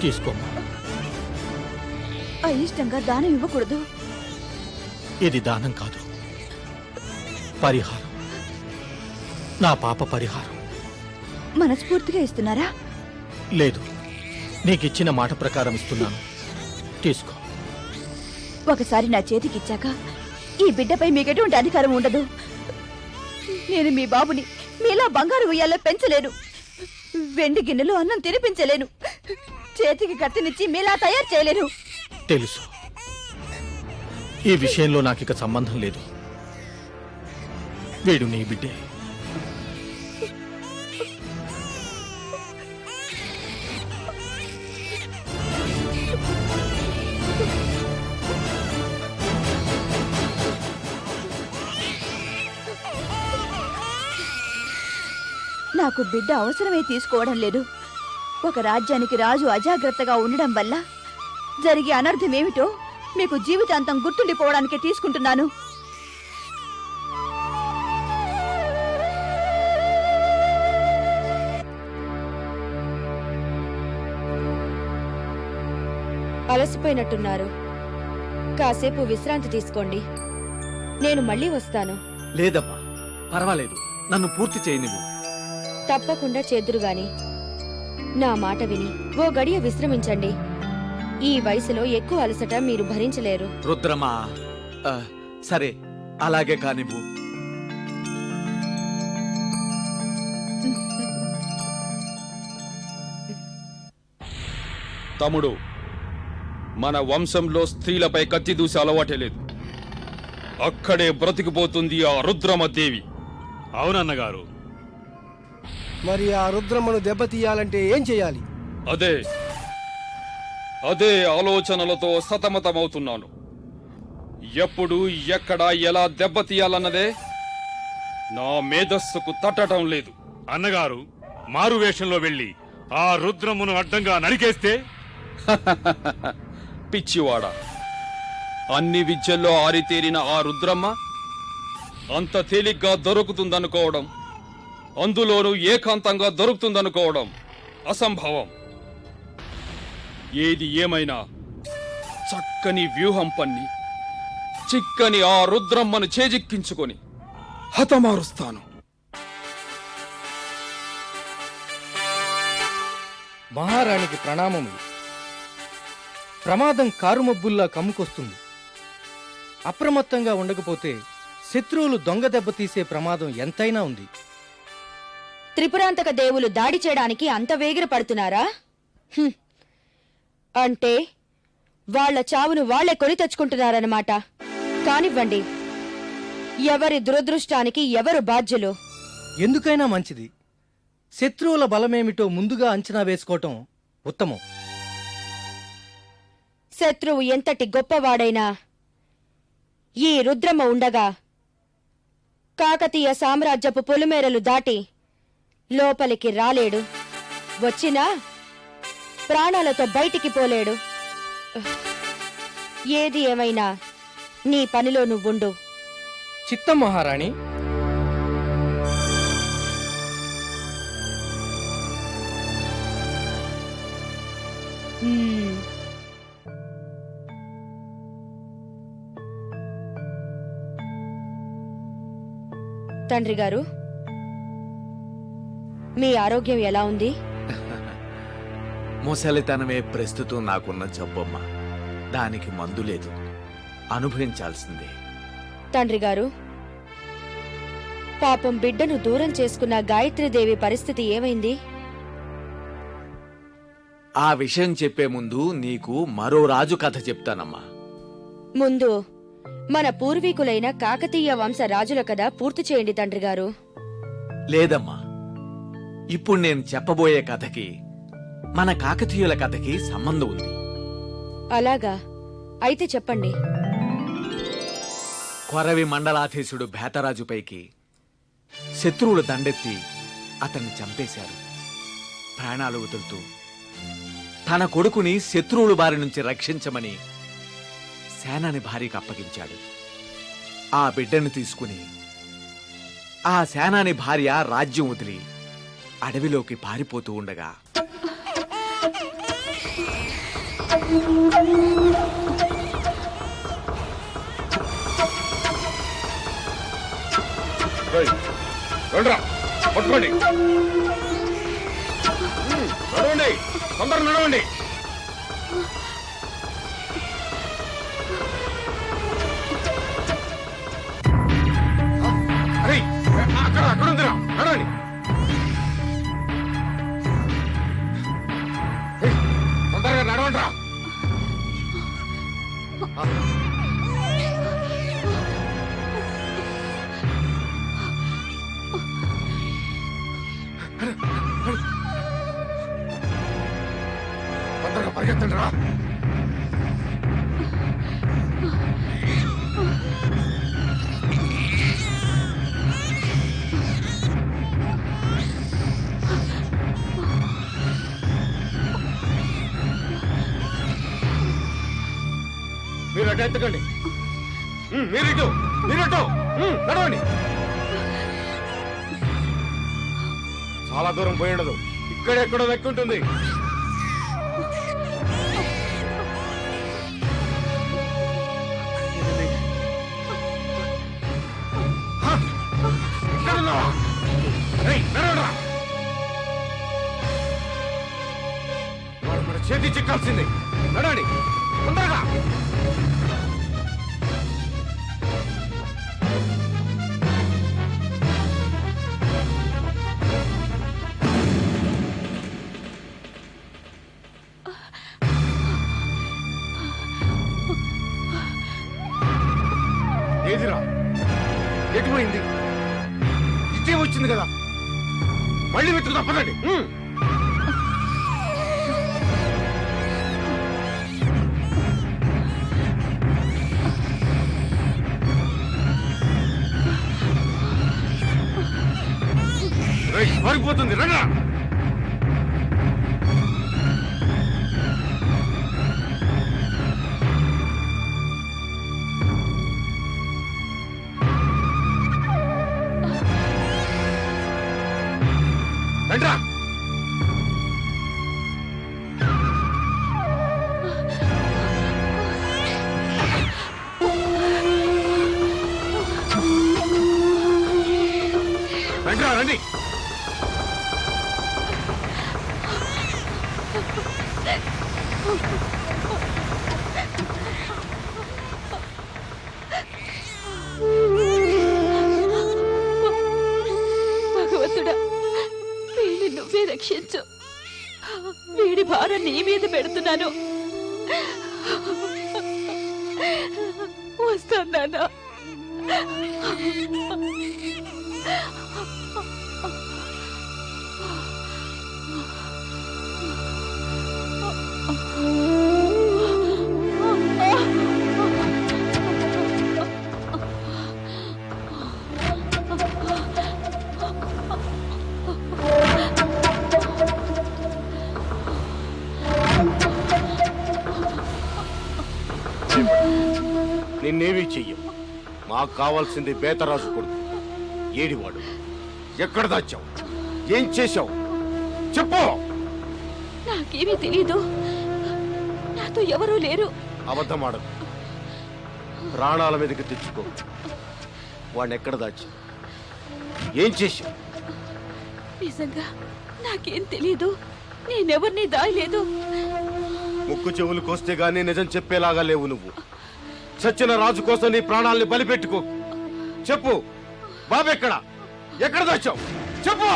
తీసుకోమ్మా. అయిష్టంగా దానం ఇవ్వకూడదు. ఇది దానం కాదు, పరిహారం. నా పాప పరిహారం. మనస్ఫూర్తిగా ఇస్తున్నారా? లేదు, నీకిచ్చిన మాట ప్రకారం ఇస్తున్నాను. తీసుకో. ఒకసారి నా చేతికిచ్చాక ఈ బిడ్డపై మీకెటువంటి అధికారం ఉండదు. నేను మీ బాబుని మీలా బంగారు ఉయ్యాల్లో పెంచలేను. వెండి గిన్నెలో అన్నం తినిపించలేను. చేతికి కత్తినిచ్చి మీలా తయారు చేయలేను. తెలుసు, ఈ విషయంలో నాకిక సంబంధం లేదు. వీడు నీ బిడ్డే. నాకు బిడ్డ అవసరమే తీసుకోవడం లేదు. ఒక రాజ్యానికి రాజు అజాగ్రత్తగా ఉండడం వల్ల జరిగే అనర్థమేమిటో మీకు జీవితాంతం గుర్తుండిపోవడానికే తీసుకుంటున్నాను. అలసిపోయినట్టున్నారు, కాసేపు విశ్రాంతి తీసుకోండి. నేను మళ్ళీ వస్తాను. లేదమ్మా, పర్వాలేదు, నన్ను పూర్తి చేయనివ్వు. తప్పకుండా చేద్దురుగాని నా మాట విని ఓ గడియ విశ్రమించండి. ఈ వయసులో ఎక్కువ అలసట మీరు భరించలేరు. రుద్రమా, సరే అలాగే కానివ్వు. తమ్ముడు, మన వంశంలో స్త్రీలపై కత్తి దూసే అలవాటే లేదు. అక్కడే బ్రతికిపోతుంది ఆ రుద్రమదేవి. అవునన్నగారు. మరి ఆ రుద్రమ్మను దెబ్బతీయాలంటే ఏం చేయాలి? అదే ఆలోచనలతో సతమతమవుతున్నాను. ఎప్పుడు, ఎక్కడ, ఎలా దెబ్బతీయాలన్నదే నా మేధస్సుకు తట్టడం లేదు. అన్నగారు, మారు వేషంలో వెళ్లి ఆ రుద్రమును అడ్డంగా నరికేస్తే? పిచ్చివాడా, అన్ని విద్యల్లో ఆరితేరిన ఆ రుద్రమ్మ అంత తేలిగ్గా దొరుకుతుందనుకోవడం, అందులోనూ ఏకాంతంగా దొరుకుతుందనుకోవడం అసంభవం. ఏది ఏమైనా చక్కని వ్యూహం పన్ని చిక్కని ఆ రుద్రమ్మను చేజిక్కించుకొని హతమారుస్తాను. మహారాణికి ప్రణామములు. ప్రమాదం కారుమబ్బుల్లా కమ్ముకొస్తుంది. అప్రమత్తంగా ఉండకపోతే శత్రువులు దొంగ దెబ్బతీసే ప్రమాదం ఎంతైనా ఉంది. త్రిపురాంతక దేవులు దాడి చేయడానికి అంత వేగిర పడుతున్నారా? అంటే వాళ్ల చావును వాళ్లే కొని తెచ్చుకుంటున్నారన్నమాట. కానివ్వండి, ఎవరి దురదృష్టానికి ఎవరు బాధ్యులు? ఎందుకైనా మంచిది. శత్రువుల బలమేమిటో ముందుగా అంచనా వేసుకోవటం ఉత్తమం. శత్రువు ఎంతటి గొప్పవాడైనా ఈ రుద్రమ ఉండగా కాకతీయ సామ్రాజ్యపు పొలిమేరలు దాటి లోపలికి రాలేడు. వచ్చినా ప్రాణాలతో బయటికి పోలేడు. ఏది ఏమైనా నీ పనిలో నువ్వుండు. చిత్తం మహారాణి. తండ్రి గారు, మీ ఆరోగ్యం ఎలా ఉంది? ముసలితనమే ప్రస్తుతం నాకున్న జబ్బమ్మ. దానికి మందు లేదు, అనుభవించాల్సిందే. తండ్రి గారు, పాపం బిడ్డను దూరం చేసుకున్న గాయత్రీదేవి పరిస్థితి ఏమైంది? ఆ విషయం చెప్పే ముందు నీకు మరో రాజు కథ చెప్తానమ్మా. ముందు మన పూర్వీకులైన కాకతీయ వంశ రాజుల కథ పూర్తి చేయండి తండ్రి గారు. లేదమ్మా, ఇప్పుడు నేను చెప్పబోయే కథకి మన కాకతీయుల కథకి సంబంధం ఉంది. అలాగా, అయితే చెప్పండి. కొరవి మండలాధీశుడు భేతరాజుపైకి శత్రువులు దండెత్తి అతన్ని చంపేశారు. ప్రాణాలు వదులుతూ తన కొడుకుని శత్రువుల బారి నుంచి రక్షించమని సేనాని భార్యకు అప్పగించాడు. ఆ బిడ్డను తీసుకుని ఆ సేనాని భార్య రాజ్యం వదిలి అడవిలోకి పారిపోతూ ఉండగా పట్టుకోండి, నడవండి, తొందరగా నడవండి. అక్కడ ఉందిరా, నడవండి. తొందరగా నడవండి రా. తొందరగా పరిగెత్తండి రా. మీరు అటు ఎత్తకండి. మీరు ఇటు నడవండి. చాలా దూరం పోయి ఉండదు, ఇక్కడెక్కడో వెక్కి ఉంటుంది. వాడు మన చేతి చిక్కాల్సిందే. నడండి తొందరగా. ఏదిరా ఎటు పోయింది? ఇటే వచ్చింది కదా, మళ్ళీ వెతుకు తప్పదండి. పారిపోతుంది, రండి. రండ్రా. రండ్రా రండి. భగవంతుడా, వీడిని నువ్వే రక్షించు. వీడి భారం నీ మీద పెడుతున్నాను. వస్తాను నాన్న. నిన్నేమీ చెయ్యం. మాకు కావాల్సింది బేతరాజు కొడుకు. ఏడివాడు? ఎక్కడ దాచావు? ఏం చేశావు? చెప్పు. నాకేమీ తెలీదు. నాతో ఎవరూ లేరు. అబద్ధమాడదు. ప్రాణాల మీదకి తెచ్చుకో. వాడిని ఎక్కడ దాచావు? ఏం చేశావు? నిజంగా నాకేం తెలీదు. నేనెవరిని దాయలేదు. ముక్కు చెవులు కోస్తే గానీ నిజం చెప్పేలాగా లేవు నువ్వు. చచ్చిన రాజు కోసం నీ ప్రాణాల్ని బలిపెట్టుకో. చెప్పు, బాబెక్కడ? ఎక్కడ దాచావు? చెప్పు.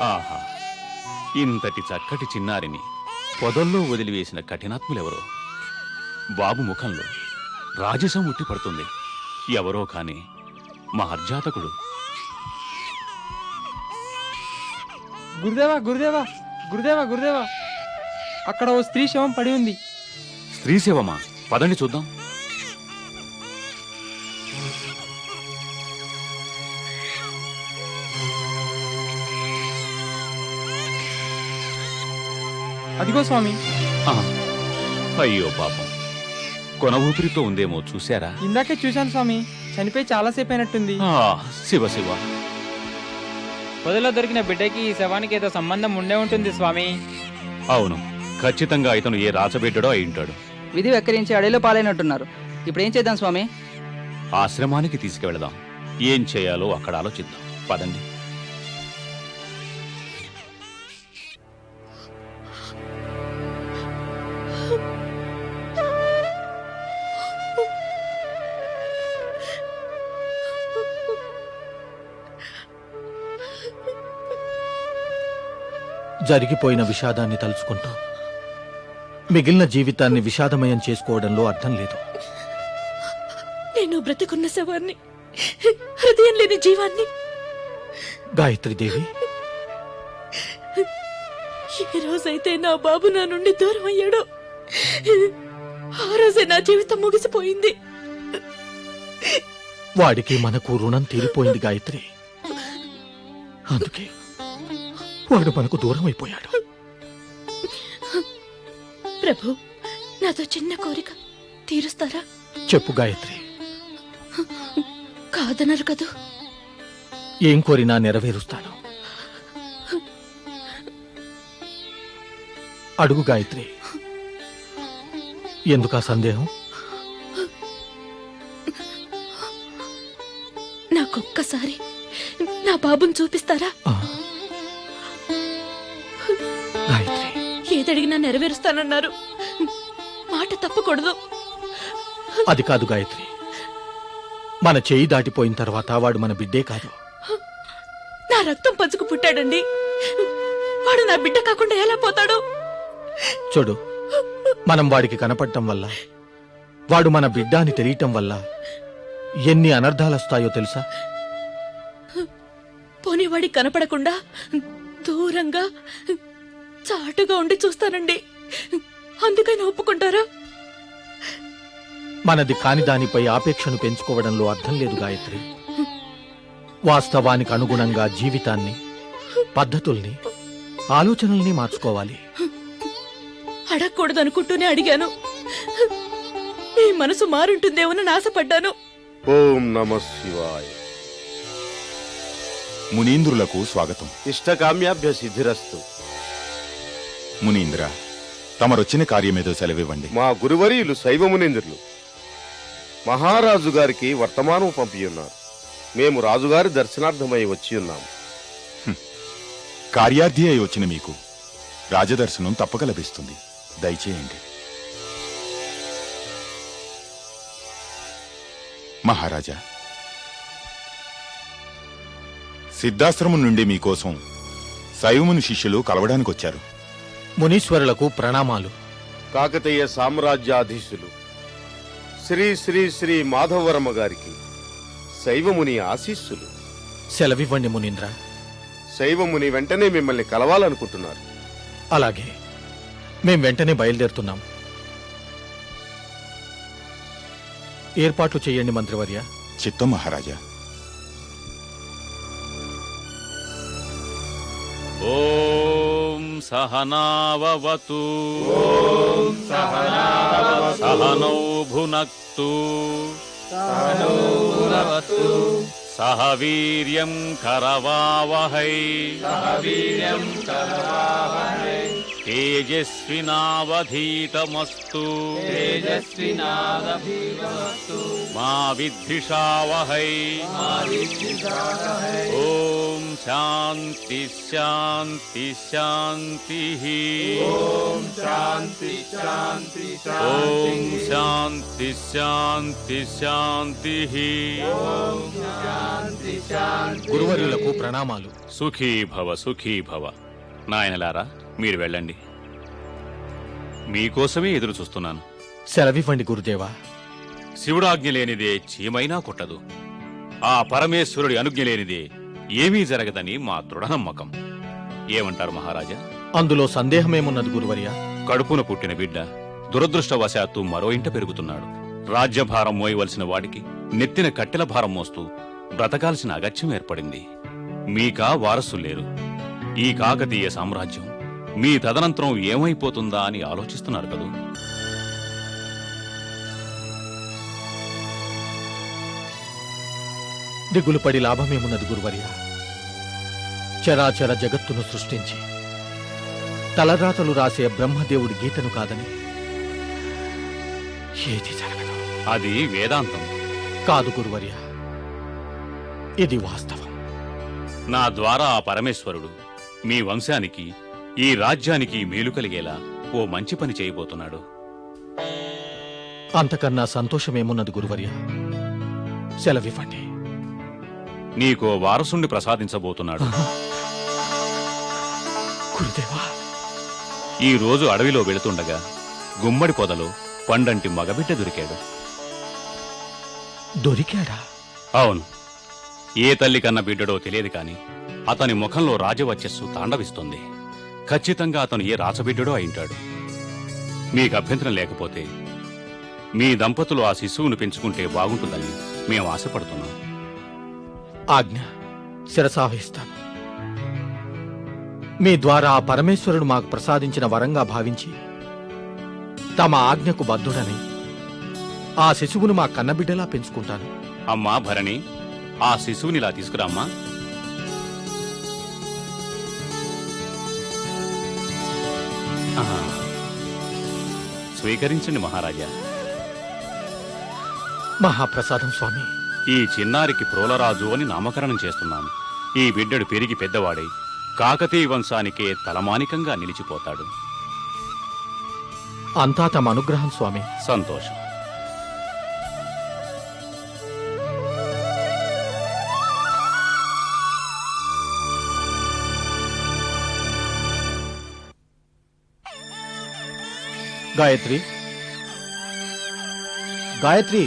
ఆహా, ఇంతటి చక్కటి చిన్నారిని పొదల్లో వదిలివేసిన కఠినాత్ములెవరో. బాబు ముఖంలో రాజసం ఉట్టిపడుతుంది. ఎవరో కాని మహర్జాతకుడు. గురుదేవా గురుదేవా గురుదేవా గురుదేవా, అక్కడ ఓ స్త్రీ శవం పడి ఉంది. స్త్రీ శవమా? పదండి చూద్దాం. అదిగో స్వామి. ఆ, అయ్యో పాపం, కొన ఊపిరితో ఉందేమో చూశారా? ఇందాకే చూశాను స్వామి. చనిపోయి చాలాసేపు అయినట్టుంది. ఆ, శివ శివ. పొదలో దొరికిన బిడ్డకి ఈ శవానికి ఏదో సంబంధం ఉండే ఉంటుంది స్వామి. అవును, ఖచ్చితంగా ఇతను ఏ రాచబిడ్డడో అయి ఉంటాడు. విధి వెక్కరించి అడవిలో పాలైనట్టున్నారు. ఇప్పుడు ఏం చేద్దాం స్వామి? ఆశ్రమానికి తీసుకువెళదాం. ఏం చేయాలో అక్కడ ఆలోచిద్దాం. పదండి. జరిగిపోయిన విషాదాన్ని తలుచుకుంటూ మిగిలిన జీవితాన్ని విషాదమయం చేసుకోవడంలో అర్థం లేదు. నేను బ్రతికున్న శవాన్ని, హృదయం లేని జీవాన్ని. గాయత్రీదేవి, ఏ రోజైతే నా బాబు నా నుండి దూరం అయ్యాడో ఆ రోజే నా జీవితం ముగిసిపోయింది. వాడికి మనకు రుణం తీరిపోయింది గాయత్రి. అందుకే వాడు మనకు దూరం అయిపోయాడు. ప్రభు, నాతో చిన్న కోరిక తీరుస్తారా? చెప్పు గాయత్రి. కాదనరు కదూ? ఏం కోరినా నెరవేరుస్తాను. అడుగు గాయత్రి. ఎందుకా సందేహం? నాకొక్కసారి నా బాబుని చూపిస్తారా? గాయత్రి, ఏదడిగినా నెరవేరుస్తానన్నారు. మాట తప్పకూడదు. అది కాదు గాయత్రి. మన చేయి దాటిపోయిన తర్వాత వాడు మన బిడ్డే కాదు. నా రక్తం పంచుకు పుట్టాడండి. వాడు నా బిడ్డ కాకుండా ఎలా పోతాడు? చూడు, మనం వాడికి కనపడటం వల్ల, వాడు మన బిడ్డ అని తెలియటం వల్ల ఎన్ని అనర్థాలొస్తాయో తెలుసా? పోనీ వాడికి కనపడకుండా దూరంగా చాటుగా ఉండి చూస్తానండి. అందుకని ఒప్పుకుంటారా? మనది కాని దానిపై ఆపేక్షను పెంచుకోవడంలో అర్థం లేదు గాయత్రి. వాస్తవానికి అనుగుణంగా జీవితాన్ని, పద్ధతుల్ని, ఆలోచనల్ని మార్చుకోవాలి. అడగకూడదు అనుకుంటూనే అడిగాను. మీ మనసు మారుంటుందేమోనని ఆశపడ్డాను. ఓం నమ శివాయ. మునీంద్రులకు స్వాగతం. ఇష్టకామ్యాభ్య సిద్ధిరస్తు. మునీంద్ర, తమరొచ్చిన కార్యమేదో సెలవివ్వండి. మా గురువర్యులు శైవ మునీంద్రులు మహారాజు గారికి వర్తమానం పంపియున్నారు. మేము రాజుగారి దర్శనార్థమై వచ్చి ఉన్నాము. కార్యార్థి అయి వచ్చిన మీకు రాజదర్శనం తప్పక లభిస్తుంది. దయచేయండి. మహారాజా, సిద్ధాశ్రమం నుండి మీకోసం శైవముని శిష్యులు కలవడానికొచ్చారు. మునీశ్వరులకు ప్రణామాలు. కాకతీయ సామ్రాజ్యాధీశులు శ్రీ శ్రీ శ్రీ మాధవవర్మ గారికి శైవముని ఆశీస్సులు. సెలవివ్వండి మునీంద్ర. శైవముని వెంటనే మిమ్మల్ని కలవాలనుకుంటున్నారు. అలాగే, మేం వెంటనే బయలుదేరుతున్నాం. ఏర్పాట్లు చేయండి మంత్రివర్య. చిత్తం మహారాజా. ఓం సహనావవతు. సహనౌ భునక్తు. సహ వీర్యం కరవావహై. తేజస్వినావధీతమస్తు. మా విద్విషావహై. ఓం శాంతి శాంతి శాంతి. ఓం శాంతి శాంతి శాంతి. గురువర్యులకు ప్రణామాలు. సుఖీ భవ సుఖీ భవ. నాయనలారా, మీరు వెళ్ళండి. మీకోసమే ఎదురు చూస్తున్నాను. సెలవివ్వండి గురుదేవా. శివుడాజ్ఞ లేనిదే చీమైనా కొట్టదు. ఆ పరమేశ్వరుడి అనుజ్ఞ లేనిదే ఏమీ జరగదని మా దృఢ నమ్మకం. ఏమంటారు మహారాజా? అందులో సందేహమేమున్నది గురువర్య? కడుపున పుట్టిన బిడ్డ దురదృష్టవశాత్తు మరో ఇంట పెరుగుతున్నాడు. రాజ్యభారం మోయవలసిన వాడికి నెత్తిన కట్టెల భారం మోస్తూ బ్రతకాల్సిన అగత్యం ఏర్పడింది. మీకా వారసు లేరు. ఈ కాకతీయ సామ్రాజ్యం మీ తదనంతరం ఏమైపోతుందా అని ఆలోచిస్తున్నారు కదూ? దిగులుపడి లాభమేమున్నది గురువర్య? చరాచర జగత్తును సృష్టించి తలరాతలు రాసే బ్రహ్మదేవుడి గీతను కాదని ఏది జరగదు. అది వేదాంతం కాదు గురువర్య, ఇది వాస్తవం. నా ద్వారా ఆ పరమేశ్వరుడు మీ వంశానికి, ఈ రాజ్యానికి మేలు కలిగేలా ఓ మంచి పని చేయబోతున్నాడు. అంతకన్నా సంతోషమేమున్నది గురువర్య? సెలవివ్వండి. నీకో వారసుణ్ణి ప్రసాదించబోతున్నాడు. గురుదేవా, ఈ రోజు అడవిలో వెళుతుండగా గుమ్మడి పొదలో పండంటి మగబిడ్డ దొరికాడు. దొరికాడా? అవును. ఏ తల్లి కన్న బిడ్డడో తెలియదు కాని అతని ముఖంలో రాజవచ్చస్సు తాండవిస్తుంది. ఖచ్చితంగా అతను ఏ రాచబిడ్డడో అయింటాడు. మీకు అభ్యంతరం లేకపోతే మీ దంపతులు ఆ శిశువును పెంచుకుంటే బాగుంటుందని మేము ఆశపడుతున్నాం. ఆజ్ఞ శిరసావహిస్తాను. మీ ద్వారా ఆ పరమేశ్వరుడు మాకు ప్రసాదించిన వరంగా భావించి తమ ఆజ్ఞకు బద్ధుడని ఆ శిశువును మా కన్నబిడ్డలా పెంచుకుంటాను. అమ్మా భరణి, ఆ శిశువునిలా తీసుకురామ్మా. ఆహా. స్వీకరించండి మహారాజా. మహాప్రసాదం స్వామి. ఈ చిన్నారికి ప్రోలరాజు అని నామకరణం చేస్తున్నాను. ఈ బిడ్డడు పెరిగి పెద్దవాడై కాకతీయ వంశానికే తలమానికంగా నిలిచిపోతాడు. అంతా తమ అనుగ్రహం స్వామి. సంతోషం. గాయత్రి, గాయత్రి,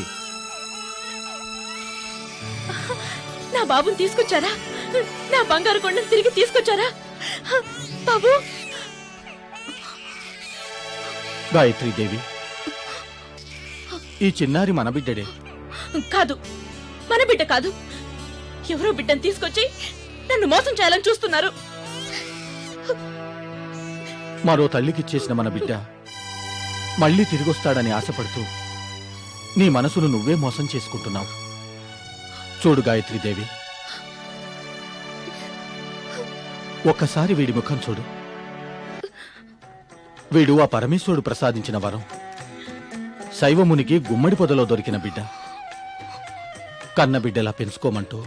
నా బాబుని తీసుకొచ్చారా? నా బంగారు కొండను తిరిగి తీసుకొచ్చారా బాబు? గాయత్రి దేవి, ఈ చిన్నారి మన బిడ్డడే. కాదు, మన బిడ్డ కాదు. ఎవరో బిడ్డను తీసుకొచ్చి నన్ను మోసం చేయాలని చూస్తున్నారు. మరో తల్లికిచ్చేసిన మన బిడ్డ మళ్ళీ తిరిగొస్తాడని ఆశపడుతూ నీ మనసును నువ్వే మోసం చేసుకుంటున్నావు. చూడు గాయత్రీదేవి, ఒక్కసారి వీడి ముఖం చూడు. వీడు ఆ పరమేశ్వరుడు ప్రసాదించిన వరం. శైవమునికి గుమ్మడి పొదలో దొరికిన బిడ్డ. కన్న బిడ్డలా పెంచుకోమంటూ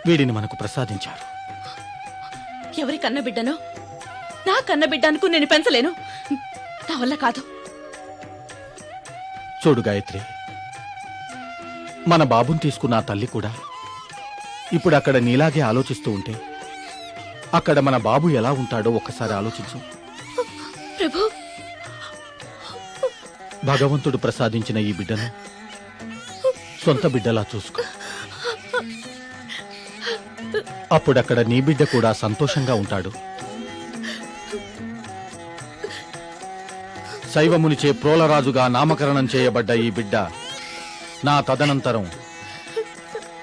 వీడిని మనకు ప్రసాదించారు. ఎవరి కన్న బిడ్డనో నా కన్న బిడ్డ అనుకు నేను పెంచలేను. నా వల్ల కాదు. చూడు గాయత్రి, మన బాబుని తీసుకున్న ఆ తల్లి కూడా ఇప్పుడు అక్కడ నీలాగే ఆలోచిస్తూ ఉంటే అక్కడ మన బాబు ఎలా ఉంటాడో ఒక్కసారి ఆలోచించు. ప్రభు, భగవంతుడు ప్రసాదించిన ఈ బిడ్డను సొంత బిడ్డలా చూసుకో. అప్పుడక్కడ నీ బిడ్డ కూడా సంతోషంగా ఉంటాడు. శైవమునిచే ప్రోలరాజుగా నామకరణం చేయబడ్డ ఈ బిడ్డ నా తదనంతరం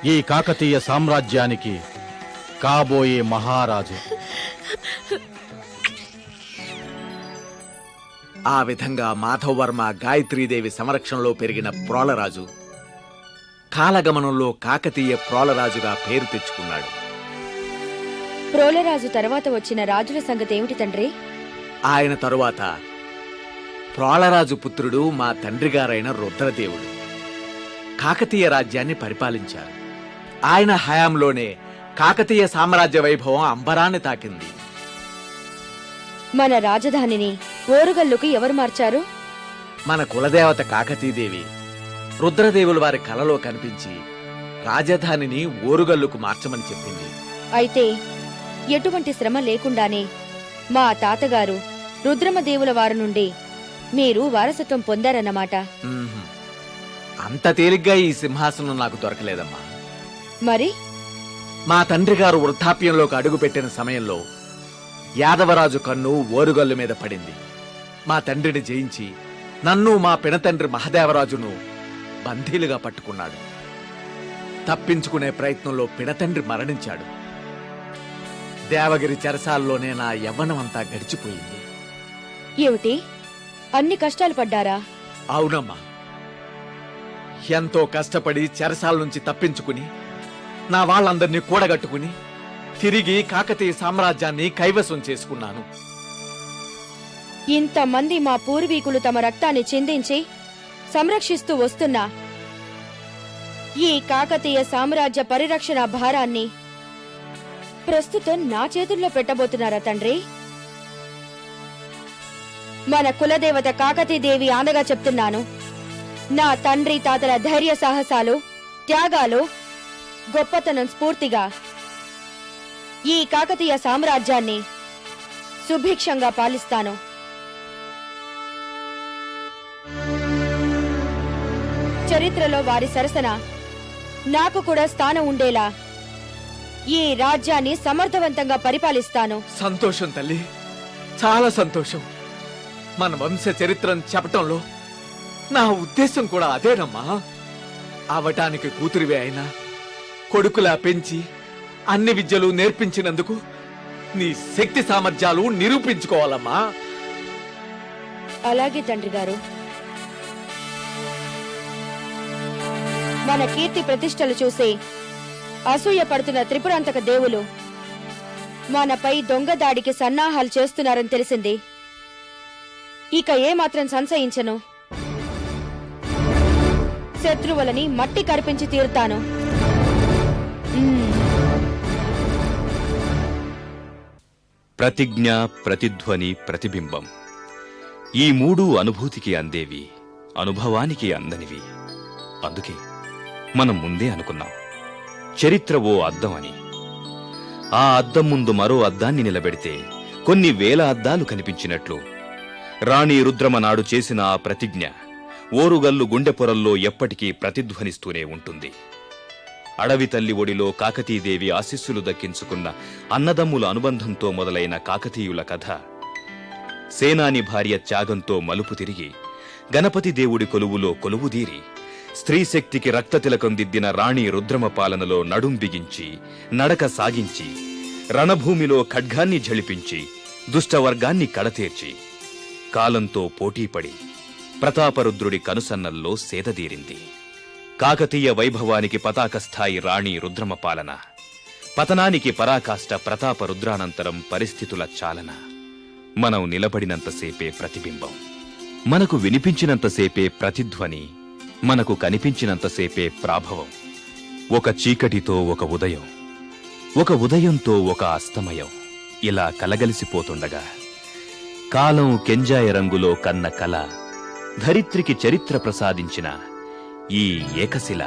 ఈ కాకతీయ సామ్రాజ్యానికి కాబోయే మహారాజు. ఆ విధంగా మాధవవర్మ గాయత్రీదేవి సంరక్షణలో పెరిగిన ప్రోలరాజు కాలగమనంలో కాకతీయ ప్రోలరాజుగా పేరు తెచ్చుకున్నాడు. ప్రోలరాజు తర్వాత వచ్చిన రాజుల సంగతి ఏమిటి తండ్రి? ఆయన తరువాత ప్రోలరాజు పుత్రుడు మా తండ్రిగారైన రుద్రదేవుడు కాకతీయ రాజ్యాన్ని పరిపాలించారు. ఆయన హయాంలోనే కాకతీయ సామ్రాజ్య వైభవం అంబరాన్ని తాకింది. మన రాజధానిని ఓరుగల్లుకు ఎవరు మార్చారు? మన కులదేవత కాకతీదేవి రుద్రదేవుల వారి కలలో కనిపించి రాజధానిని ఓరుగల్లుకు మార్చమని చెప్పింది. అయితే ఎటువంటి శ్రమ లేకుండానే మా తాతగారు రుద్రమదేవుల వారి నుండి మీరు వారసత్వం పొందారన్నమాట. మ్మ్హ్. అంత తేలిగ్గా ఈ సింహాసనం నాకు దొరకలేదమ్మా. మరి మా తండ్రి గారు వృద్ధాప్యంలోకి అడుగుపెట్టిన సమయంలో యాదవరాజు కన్ను ఓరుగల్లు మీద పడింది. మా తండ్రిని జయించి నన్ను మా పినతండ్రి మహదేవరాజును బందీలుగా పట్టుకున్నాడు. తప్పించుకునే ప్రయత్నంలో పినతండ్రి మరణించాడు. దేవగిరి చెరసాల్లోనే నా యవ్వనం అంతా గడిచిపోయింది. ఏమిటి అన్ని కష్టాలు పడ్డారా? అవునమ్మా, ఎంతో కష్టపడి చెరసాల నుంచి తప్పించుకుని నా వాళ్ళందరినీ కూడగట్టుకుని తిరిగి కాకతీయ సామ్రాజ్యాన్ని కైవసం చేసుకున్నాను. ఇంతమంది మా పూర్వీకులు తమ రక్తాన్ని చిందించి సంరక్షిస్తూ వస్తున్నా ఈ కాకతీయ సామ్రాజ్య పరిరక్షణ భారాన్ని ప్రస్తుతం నా చేతుల్లో పెట్టబోతున్నారా తండ్రి? మన కులదేవత కాకతీదేవి ఆనగా చెప్తున్నాను, నా తండ్రి తాతల ధైర్య సాహసాలు, త్యాగాలు, గొప్పతనం స్ఫూర్తిగా ఈ కాకతీయ సామ్రాజ్యాన్ని సుభిక్షంగా పాలిస్తాను. చరిత్రలో వారి సరసన నాకు కూడా స్థానం ఉండేలా ఈ రాజ్యాన్ని సమర్థవంతంగా పరిపాలిస్తాను. సంతోషం తల్లి, చాలా సంతోషం. మన వంశ చరిత్రను చెప్పటంలో నా ఉద్దేశం కూడా అదేనమ్మా. అవటానికి కూతురివే అయినా కొడుకులా పెంచి అన్ని విద్యలు నేర్పించినందుకు నీ శక్తి సామర్థ్యాలు నిరూపించుకోవాలమ్మా. అలాగే తండ్రి గారు. మన కీర్తి ప్రతిష్టలు చూసి అసూయ పడుతున్న త్రిపురాంతక దేవులు మనపై దొంగ దాడికి సన్నాహాలు చేస్తున్నారని తెలిసింది. ఇక ఏమాత్రం సంశయించను. శత్రువులని మట్టి కరిపించి తీరుతాను. ప్రతిజ్ఞ, ప్రతిధ్వని, ప్రతిబింబం ఈ మూడు అనుభూతికి అందేవి, అనుభవానికి అందనివి. అందుకే మనం ముందే అనుకున్నాం, చరిత్ర ఓ అద్దం అని. ఆ అద్దం ముందు మరో అద్దాన్ని నిలబెడితే కొన్ని వేల అద్దాలు కనిపించినట్లు రాణి రుద్రమ నాడు చేసిన ఆ ప్రతిజ్ఞ ఓరుగల్లు గుండె పొరల్లో ఎప్పటికీ ప్రతిధ్వనిస్తూనే ఉంటుంది. అడవి తల్లి ఒడిలో కాకతీదేవి ఆశీస్సులు దక్కించుకున్న అన్నదమ్ముల అనుబంధంతో మొదలైన కాకతీయుల కథ, సేనాని భార్య త్యాగంతో మలుపు తిరిగి గణపతి దేవుడి కొలువులో కొలువుదీరి స్త్రీశక్తికి రక్తతిలకం దిద్దిన రాణి రుద్రమ పాలనలో నడుం బిగించి నడక సాగించి రణభూమిలో ఖడ్గాన్ని ఝళిపించి దుష్టవర్గాన్ని కడతేర్చి కాలంతో పోటీపడి ప్రతాపరుద్రుడి కనుసన్నల్లో సేదదీరింది. కాకతీయ వైభవానికి పతాకస్థాయి రాణి రుద్రమ పాలన, పతనానికి పరాకాష్ట ప్రతాపరుద్రానంతరం పరిస్థితుల చాలన. మనం నిలబడినంతసేపే ప్రతిబింబం, మనకు వినిపించినంతసేపే ప్రతిధ్వని, మనకు కనిపించినంతసేపే ప్రాభవం. ఒక చీకటితో ఒక ఉదయం, ఒక ఉదయంతో ఒక అస్తమయం ఇలా కలగలిసిపోతుండగా కాలం కెంజాయ రంగులో కన్న కల, ధరిత్రికి చరిత్ర ప్రసాదించిన ఈ ఏకశిల